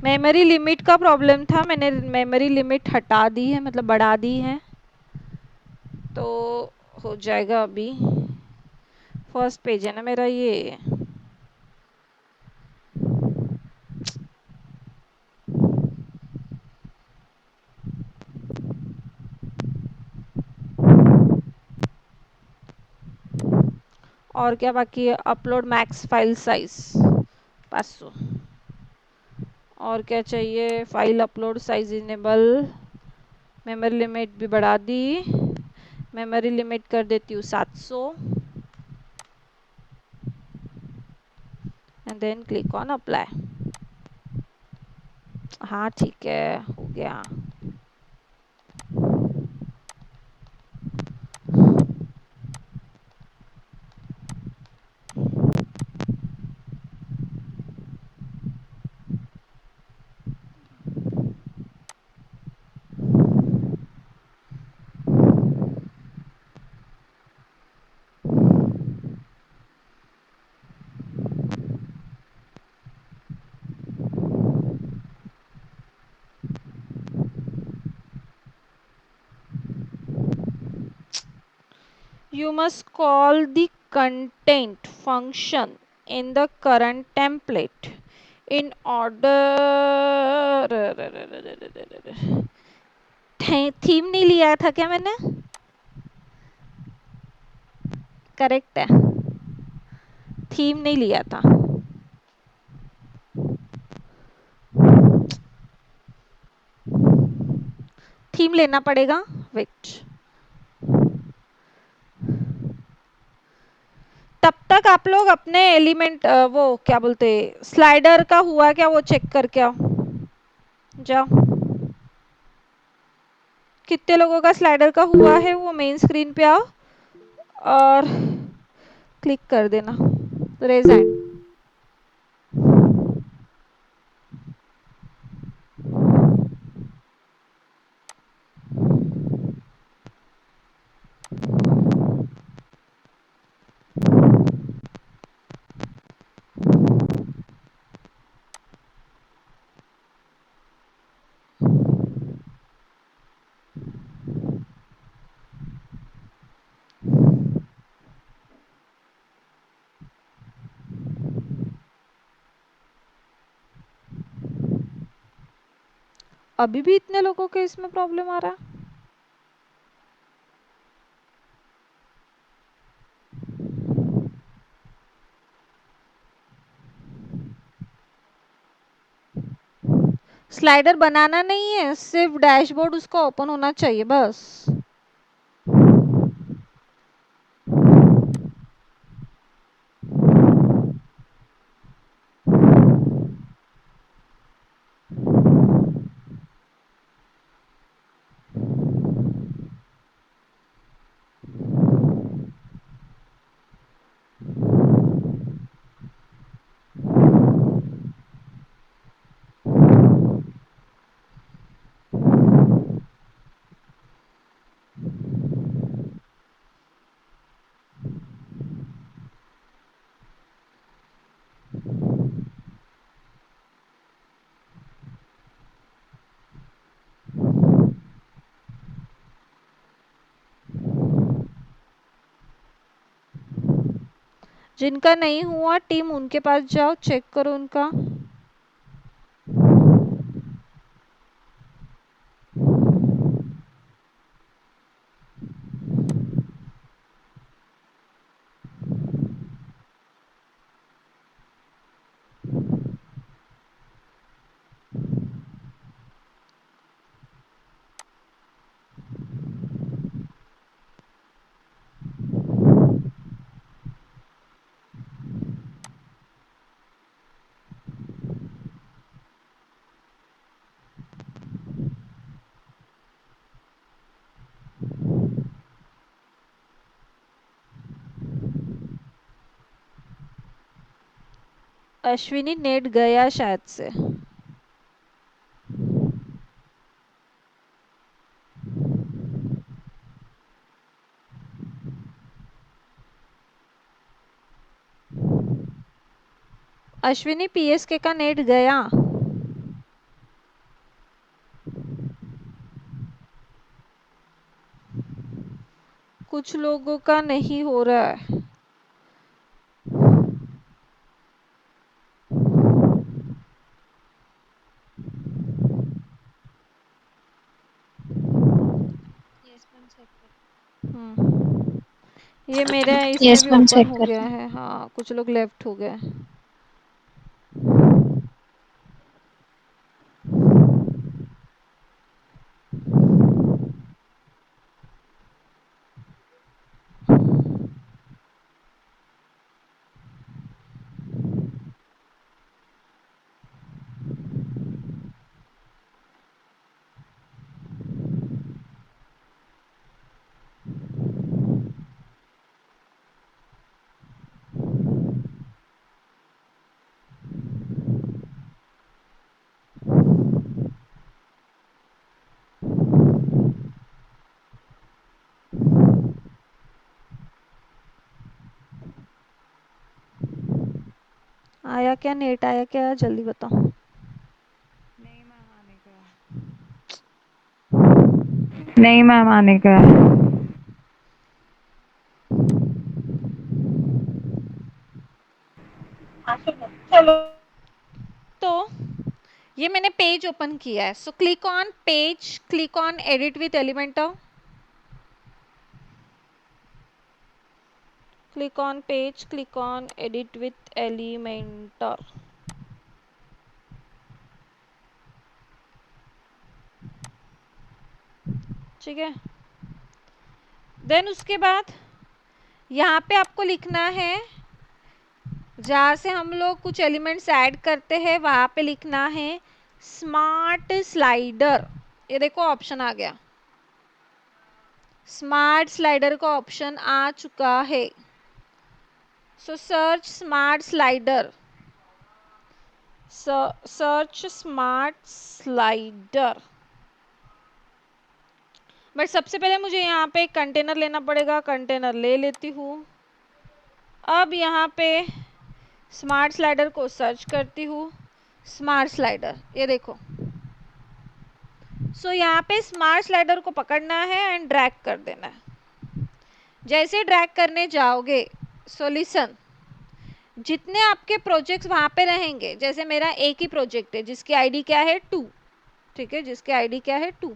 Memory limit का problem था, मैंने memory limit हटा दी है, मतलब बढ़ा दी है, तो हो जाएगा अभी. फर्स्ट पेज है ना मेरा ये. और क्या बाकी है? Upload max file size 500. और क्या चाहिए? File upload size enable. Memory limit भी बढ़ा दी. मेमोरी लिमिट कर देती हूँ 700 and then click on apply. हाँ ठीक है, हो गया. You must call the content function in the current template in order. Theme नहीं लिया था क्या मैंने? करेक्ट है, थीम नहीं लिया था. थीम लेना पड़ेगा. वेट, तब तक आप लोग अपने एलिमेंट वो क्या बोलते, स्लाइडर का हुआ क्या वो चेक करके आओ. जाओ. कितने लोगों का स्लाइडर का हुआ है वो मेन स्क्रीन पे आओ और क्लिक कर देना. Raise hand. अभी भी इतने लोगों के इसमें प्रॉब्लम आ रहा है. स्लाइडर बनाना नहीं है, सिर्फ डैशबोर्ड उसका ओपन होना चाहिए बस. जिनका नहीं हुआ टीम उनके पास जाओ, चेक करो उनका. अश्विनी नेट गया शायद से। अश्विनी पीएसके का नेट गया। कुछ लोगों का नहीं हो रहा है। ये मेरे इसमें यस भी मैम, ओपन चेक हो गया करते हैं। है। हाँ, कुछ लोग लेफ्ट हो गए। आया क्या? नेट आया क्या? जल्दी बताओ। नहीं मैम, आने का है। चलो। तो ये मैंने पेज ओपन किया है। So click on page, click on edit with Elementor, click on page, click on edit with Elementor. ठीक है। देन उसके बाद यहाँ पे आपको लिखना है, जहाँ से हम लोग कुछ एलिमेंट्स ऐड करते हैं वहां पे लिखना है स्मार्ट स्लाइडर। ये देखो ऑप्शन आ गया, स्मार्ट स्लाइडर का ऑप्शन आ चुका है। सो search smart slider, search smart slider. But सबसे पहले मुझे यहाँ पे एक कंटेनर लेना पड़ेगा। कंटेनर ले लेती हूँ। अब यहाँ पे स्मार्ट स्लाइडर को सर्च करती हूँ। स्मार्ट स्लाइडर, ये देखो। सो यहाँ पे स्मार्ट स्लाइडर को पकड़ना है एंड ड्रैग कर देना है। जैसे ड्रैग करने जाओगे, सॉल्यूशन जितने आपके प्रोजेक्ट्स वहां पे रहेंगे, जैसे मेरा एक ही प्रोजेक्ट है जिसकी आईडी क्या है 2, ठीक है, जिसकी आईडी क्या है 2,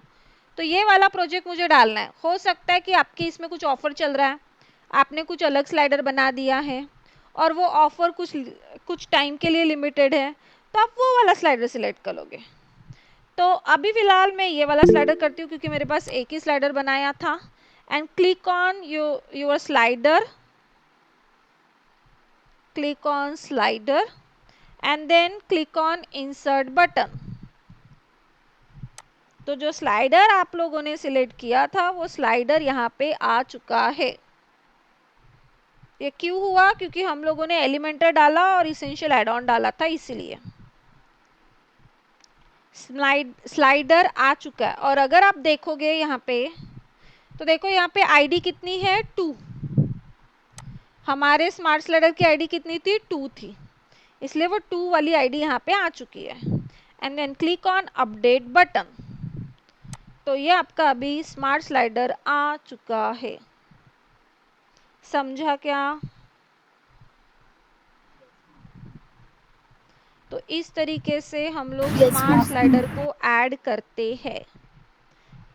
तो ये वाला प्रोजेक्ट मुझे डालना है। हो सकता है कि आपके इसमें कुछ ऑफर चल रहा है, आपने कुछ अलग स्लाइडर बना दिया है और वो ऑफर कुछ टाइम के लिए लिमिटेड है, तो आप वो वाला स्लाइडर सिलेक्ट कर लोगे। तो अभी फिलहाल मैं ये वाला स्लाइडर करती हूँ क्योंकि मेरे पास एक ही स्लाइडर बनाया था। And click on your slider, click on slider and then click on insert button. तो जो स्लाइडर आप लोगों ने सिलेक्ट किया था वो स्लाइडर यहाँ पे आ चुका है। ये क्यों हुआ? क्योंकि हम लोगों ने एलिमेंटर डाला और इसेंशियल एड ऑन डाला था, इसीलिए स्लाइडर आ चुका है। और अगर आप देखोगे यहाँ पे, तो देखो यहाँ पे आईडी कितनी है 2। हमारे स्मार्ट स्लाइडर की आईडी कितनी थी? 2 थी, इसलिए वो 2 वाली आईडी यहाँ पे आ चुकी है। And then click on update button. तो ये आपका अभी स्मार्ट स्लाइडर आ चुका है। समझा क्या? तो इस तरीके से हम लोग यस स्मार्ट मैम। स्लाइडर को ऐड करते हैं।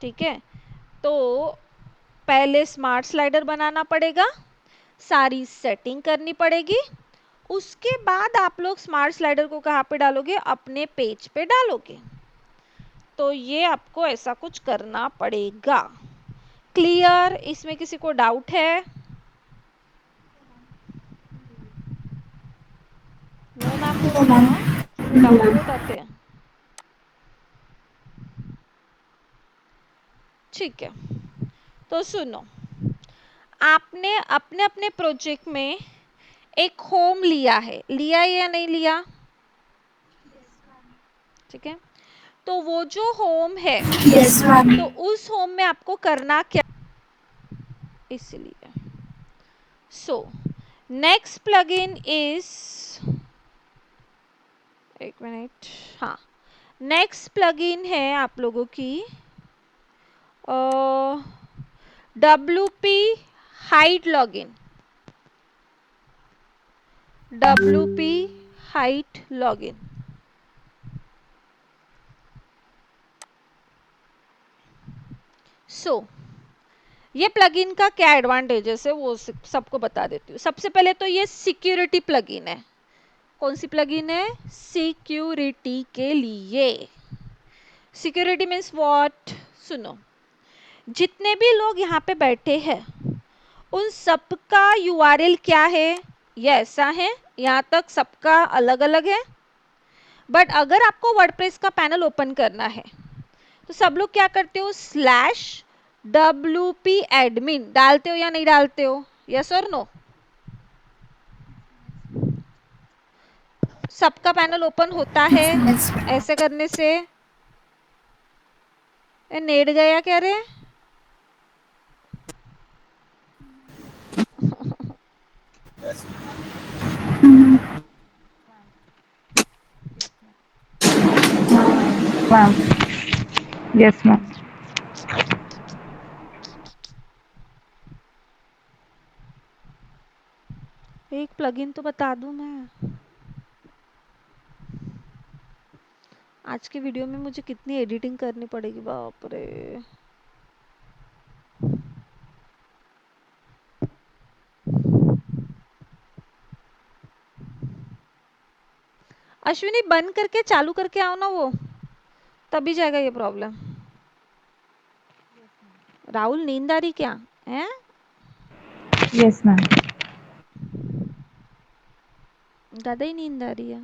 ठीक है, तो पहले स्मार्ट स्लाइडर बनाना पड़ेगा, सारी सेटिंग करनी पड़ेगी, उसके बाद आप लोग स्मार्ट स्लाइडर को कहाँ पे डालोगे? अपने पेज पे डालोगे। तो ये आपको ऐसा कुछ करना पड़ेगा। क्लियर? इसमें किसी को डाउट है? नो मैम बोल रहे हो? किसी को डाउट है बताते हैं। ठीक है, तो सुनो, आपने अपने अपने प्रोजेक्ट में एक होम लिया है, लिया या नहीं लिया? ठीक है, तो वो जो होम है, Yes, ma'am. तो उस होम में आपको करना क्या, इसलिए सो नेक्स्ट प्लगइन इज, एक मिनट, हाँ, नेक्स्ट प्लगइन है आप लोगों की WP hide login, WP hide login. So ये प्लगइन का क्या एडवांटेजेस है वो सबको बता देती हूँ। सबसे पहले तो ये सिक्योरिटी प्लगइन है। कौन सी प्लगइन है? सिक्योरिटी के लिए। Security means what? सुनो, जितने भी लोग यहाँ पे बैठे हैं उन सबका URL क्या है? ये ऐसा है, यहाँ तक सबका अलग अलग है, बट अगर आपको वर्डप्रेस का पैनल ओपन करना है तो सब लोग क्या करते हो? /WP एडमिन डालते हो या नहीं डालते हो? यस और नो? सबका पैनल ओपन होता है Yes, ऐसे करने से? नेट गया क्या रे? ma'am. Yes, ma'am. एक प्लगइन तो बता दूं मैं। आज के वीडियो में मुझे कितनी एडिटिंग करनी पड़ेगी, बाप रे। अश्विनी बंद करके चालू करके आओ ना, वो तभी जाएगा ये प्रॉब्लम। राहुल नींद आ रही क्या है? Yes, ma'am. ज्यादा ही नींद आ रही है।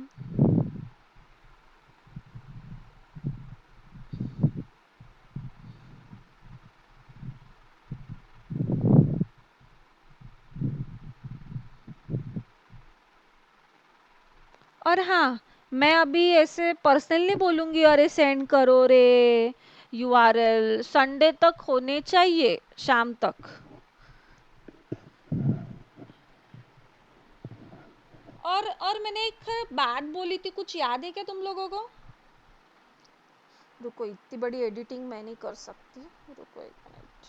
और हाँ, मैं अभी ऐसे पर्सनल नहीं बोलूंगी अरे सेंड करो रे URL, संडे तक होने चाहिए, शाम तक। और मैंने एक बात बोली थी, कुछ याद है क्या तुम लोगों को? रुको, इतनी बड़ी एडिटिंग मैं नहीं कर सकती, रुको एक मिनट।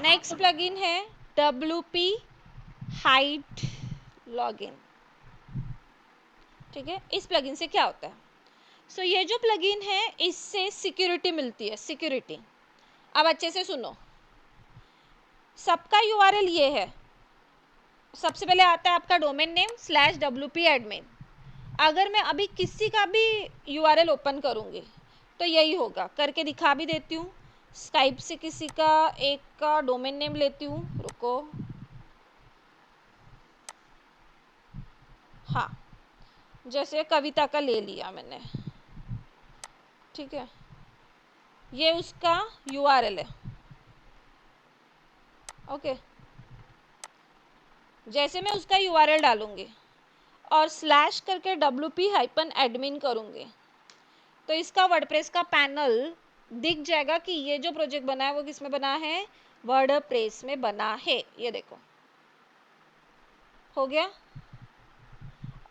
नेक्स्ट प्लगइन है WP हाइट लॉगिन। ठीक है, इस प्लगइन से क्या होता है? सो ये जो प्लगइन है इससे सिक्योरिटी मिलती है, सिक्योरिटी। अब अच्छे से सुनो, सबका URL ये है। सबसे पहले आता है आपका डोमेन नेम /WP एडमिन। अगर मैं अभी किसी का भी URL ओपन करूंगी तो यही होगा, करके दिखा भी देती हूँ। स्काइप से किसी का एक का डोमेन नेम लेती हूँ, रुको, हाँ, जैसे कविता का ले लिया मैंने, ठीक है, ये उसका URL है। ओके, जैसे मैं उसका URL डालूंगी और स्लैश करके WP हाइपन एडमिन करूंगी तो इसका वर्डप्रेस का पैनल दिख जाएगा कि ये जो प्रोजेक्ट बना है वो किस में बना है? वर्डप्रेस में बना है। ये देखो, हो गया।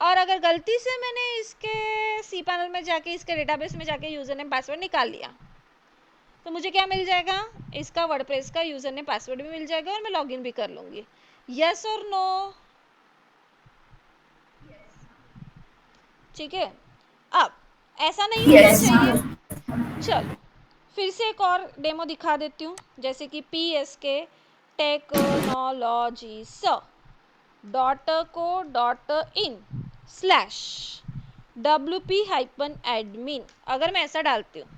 और अगर गलती से मैंने इसके सी पैनल में जाके, इसके डेटाबेस में जाके यूजर नेम पासवर्ड निकाल लिया तो मुझे क्या मिल जाएगा? इसका वर्डप्रेस का यूजर नेम पासवर्ड भी मिल जाएगा और मैं लॉगिन भी कर लूंगी। यस और नो? ठीक है, अब ऐसा नहीं होना Yes, चाहिए। ma'am. चलो फिर से एक और डेमो दिखा देती हूँ, जैसे कि PSK technology .co.in /WP hyphen admin, अगर मैं ऐसा डालती हूँ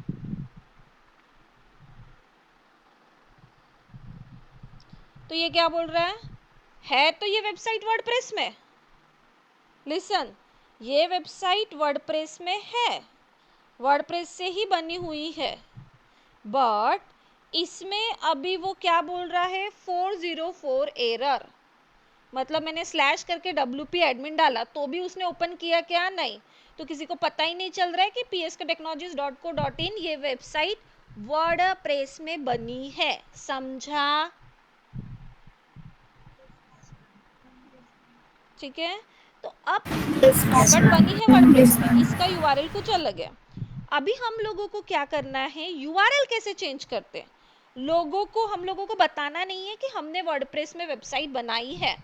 तो ये क्या बोल रहा है तो ये वेबसाइट वर्डप्रेस में, लिसन, ये वेबसाइट वर्डप्रेस में है, वर्डप्रेस से ही बनी हुई है, बट इसमें अभी वो क्या बोल रहा है, 404 एरर, मतलब मैंने स्लैश करके WP एडमिन डाला तो भी उसने ओपन किया क्या, नहीं। तो किसी को पता ही नहीं चल रहा है कि pskatechnologies.co.in ये वेबसाइट वर्डप्रेस में बनी है, समझा? ठीक है, तो अब बट बनी है वर्डप्रेस में, इसका यूआरएल कुछ अलग है। अभी हम लोगों को क्या करना है, यूआरएल कैसे चेंज करते हैं, हम लोगों को बताना नहीं है कि हमने वर्डप्रेस में वेबसाइट बनाई है,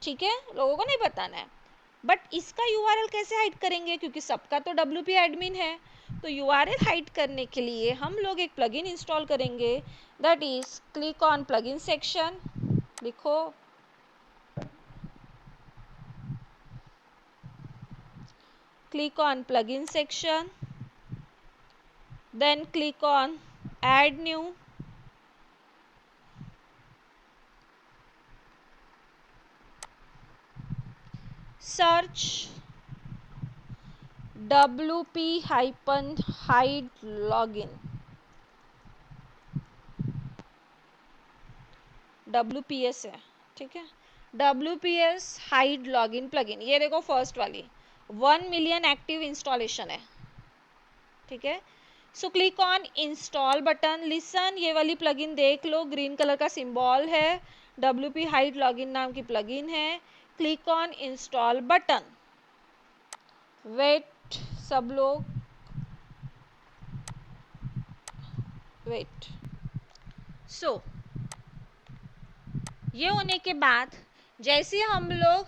ठीक है, लोगों को नहीं बताना है। बट इसका यूआरएल कैसे हाइड करेंगे, क्योंकि सबका तो WP एडमिन है। तो यूआरएल हाइड करने के लिए हम लोग एक प्लगइन इंस्टॉल करेंगे, that is click on plugin section, लिखो click on plugin section, then click on add new, search wp-hide login, WPS है, ठीक है, WPS हाइड लॉगिन प्लगइन, ये देखो फर्स्ट वाली 1 मिलियन एक्टिव इंस्टॉलेशन है, ठीक है। So click on install button, listen, ये वाली प्लगइन देख लो, ग्रीन कलर का सिंबल है, WP हाइड लॉगिन नाम की प्लगइन है। Click on install button, wait, सब लोग वेट। सो ये होने के बाद जैसे हम लोग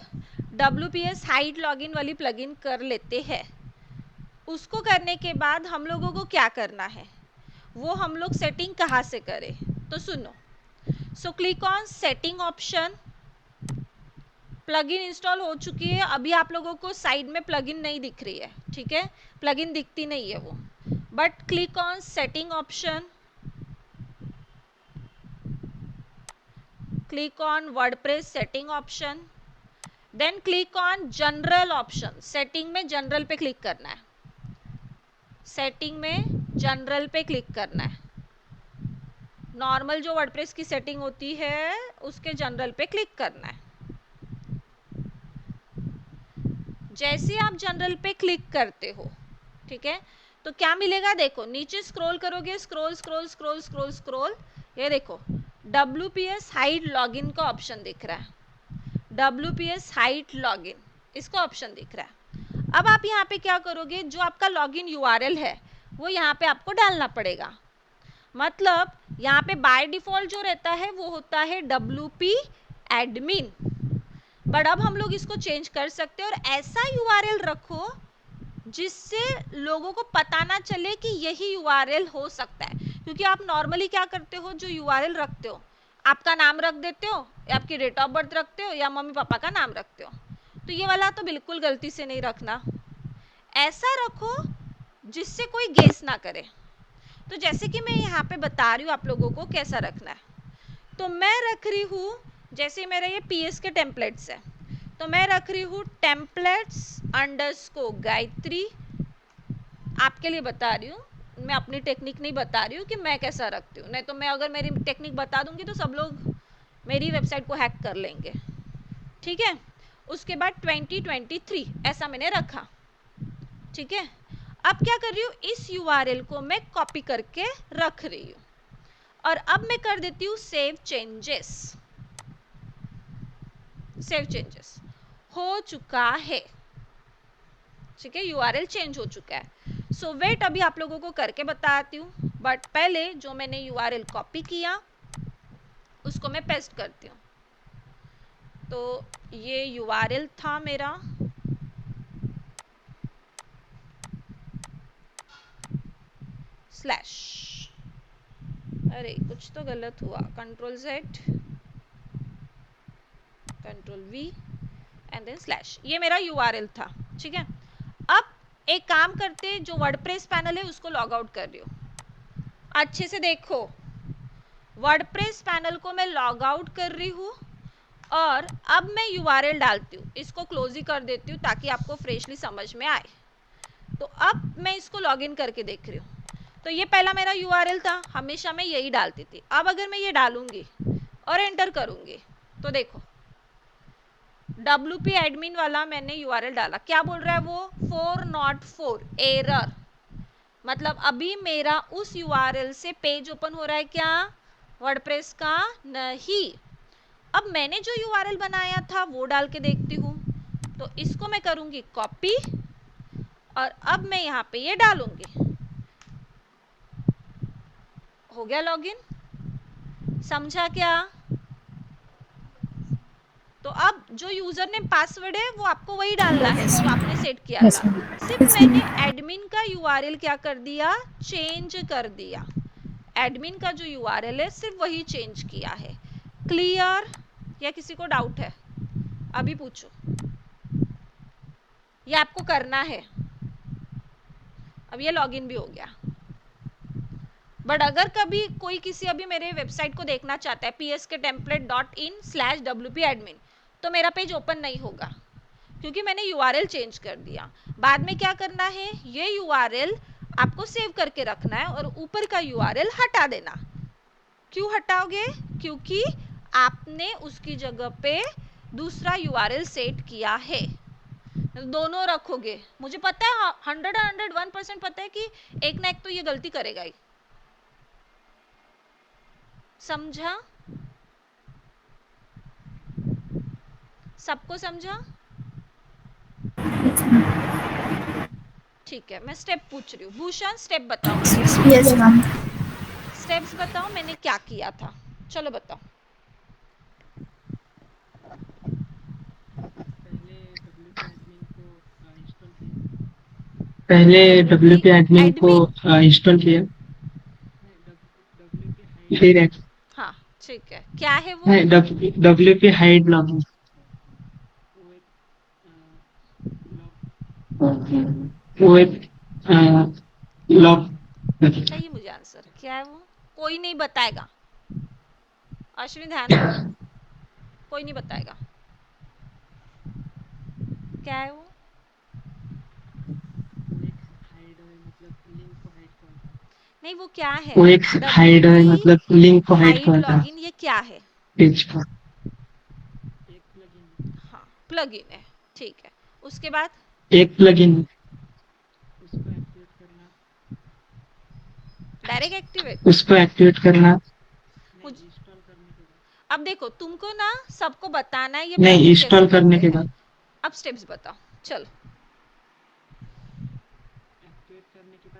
WPS हाइड लॉगिन वाली प्लगइन कर लेते हैं, उसको करने के बाद हम लोगों को क्या करना है, वो हम लोग सेटिंग कहाँ से करें, तो सुनो। सो click on setting option, plugin install हो चुकी है, अभी आप लोगों को साइड में प्लगइन नहीं दिख रही है, ठीक है, प्लगइन दिखती नहीं है वो, but click on setting option, click on WordPress setting option, then click on general option, setting में जनरल पे क्लिक करना है, सेटिंग में जनरल पे क्लिक करना है, नॉर्मल जो वर्डप्रेस की सेटिंग होती है उसके जनरल पे क्लिक करना है। जैसे आप जनरल पे क्लिक करते हो, ठीक है, तो क्या मिलेगा, देखो नीचे स्क्रॉल करोगे, scroll scroll scroll scroll scroll, ये देखो WPS हाइड लॉगिन का ऑप्शन दिख रहा है, WPS हाइड लॉगिन, इसका ऑप्शन दिख रहा है। अब आप यहाँ पे क्या करोगे, जो आपका लॉगिन यूआरएल है वो यहाँ पे आपको डालना पड़ेगा, मतलब यहाँ पे बाय डिफॉल्ट जो रहता है वो होता है WP एडमिन, बट अब हम लोग इसको चेंज कर सकते हैं और ऐसा यूआरएल रखो जिससे लोगों को पता ना चले कि यही यूआरएल हो सकता है, क्योंकि आप नॉर्मली क्या करते हो, जो यूआरएल रखते हो आपका नाम रख देते हो, या आपकी डेट ऑफ बर्थ रखते हो, या मम्मी पापा का नाम रखते हो, तो ये वाला तो बिल्कुल गलती से नहीं रखना, ऐसा रखो जिससे कोई गेस ना करे। तो जैसे कि मैं यहाँ पे बता रही हूँ आप लोगों को कैसा रखना है, तो मैं रख रही हूँ, जैसे मेरा ये PS के टेम्पलेट्स है, तो मैं रख रही हूँ टेम्पलेट्स_गायत्री, आपके लिए बता रही हूँ, मैं अपनी टेक्निक नहीं बता रही हूँ कि मैं कैसा रखती हूँ, नहीं तो मैं अगर मेरी टेक्निक बता दूंगी तो सब लोग मेरी वेबसाइट को हैक कर लेंगे, ठीक है। उसके बाद 2023 ऐसा मैंने रखा, ठीक है। अब क्या कर रही हूँ, इस यूआरएल को मैं कॉपी करके रख रही हूँ, और अब मैं कर देती हूँ सेव चेंजेस, सेव चेंजेस हो चुका है, ठीक है, यूआरएल चेंज हो चुका है। सो वेट, अभी आप लोगों को करके बताती हूँ, बट पहले जो मैंने यूआरएल कॉपी किया उसको मैं पेस्ट करती हूँ। तो ये यूआरएल था मेरा, स्लैश, अरे कुछ तो गलत हुआ, Ctrl+Z, Ctrl+V and then slash, ये मेरा यूआरएल था, ठीक है। अब एक काम करते, जो वर्डप्रेस पैनल है उसको लॉग आउट कर रही हूँ, अच्छे से देखो, वर्डप्रेस पैनल को मैं लॉग आउट कर रही हूँ, और अब मैं यूआरएल डालती हूँ, इसको क्लोज ही कर देती हूँ ताकि आपको फ्रेशली समझ में आए। तो अब मैं इसको लॉगिन करके देख रही हूँ, तो ये पहला मेरा यूआरएल था, हमेशा मैं यही डालती थी। अब अगर मैं ये डालूंगी और एंटर करूंगी तो देखो WP एडमिन वाला मैंने यूआरएल डाला, क्या बोल रहा है वो, 404 एरर। मतलब अभी मेरा उस यूआरएल से पेज ओपन हो रहा है क्या, वर्डप्रेस का, नहीं। अब मैंने जो यूआरएल बनाया था वो डाल के देखती हूँ। तो इसको मैं करूंगी कॉपी और अब मैं यहाँ पे ये डालूंगी। हो गया लॉगिन, समझा क्या। तो अब जो यूजर नेम पासवर्ड है वो आपको वही डालना है Yes, जो ma'am. आपने सेट किया Yes, था। ma'am. सिर्फ मैंने एडमिन का यूआरएल क्या कर दिया, चेंज कर दिया। एडमिन का जो यूआरएल है सिर्फ वही चेंज किया है। क्लियर, या किसी को डाउट है, अभी पूछो। ये आपको करना है। अब ये लॉगिन भी हो गया। बट अगर कभी कोई किसी अभी मेरे वेबसाइट को देखना चाहता है psktemplate.in/wp-admin, तो मेरा पेज ओपन नहीं होगा क्योंकि मैंने यूआरएल चेंज कर दिया। बाद में क्या करना है, ये यूआरएल आपको सेव करके रखना है और ऊपर का यूआरएल हटा देना। क्यों हटाओगे, क्योंकि आपने उसकी जगह पे दूसरा यूआरएल सेट किया है। दोनों रखोगे, मुझे पता है 101% पता है कि एक ना एक तो ये गलती करेगा ही। समझा, सबको समझा। ठीक है, मैं स्टेप पूछ रही हूँ। भूषण स्टेप बताओ मुझे, Yes, ma'am. स्टेप्स बताओ मैंने क्या किया था, चलो बताओ। पहले डब्ल्यूपी WP एडमिन को एडमिन, इंस्टॉल किया, फिर हाँ ठीक है, क्या है वो, WP हाइड लॉगिन, वो एक लॉग। बताइए मुझे आंसर क्या है वो। कोई नहीं बताएगा, अश्विनी ध्यान दो, कोई नहीं बताएगा क्या है वो। नहीं वो क्या है, वो एक हाइड WP मतलब लिंक को हाइड हाइड करता लॉगिन, ये क्या है। पेज का। हाँ प्लगइन है, ठीक है। उसके बाद एक प्लगइन, डायरेक्ट एक्टिवेट। उसको एक्टिवेट करना, अब देखो तुमको ना सबको बताना है ये नहीं प्लगइन कैसे इंस्टॉल करने करते के हैं। बाद। अब स्टेप्स बताओ, चलो।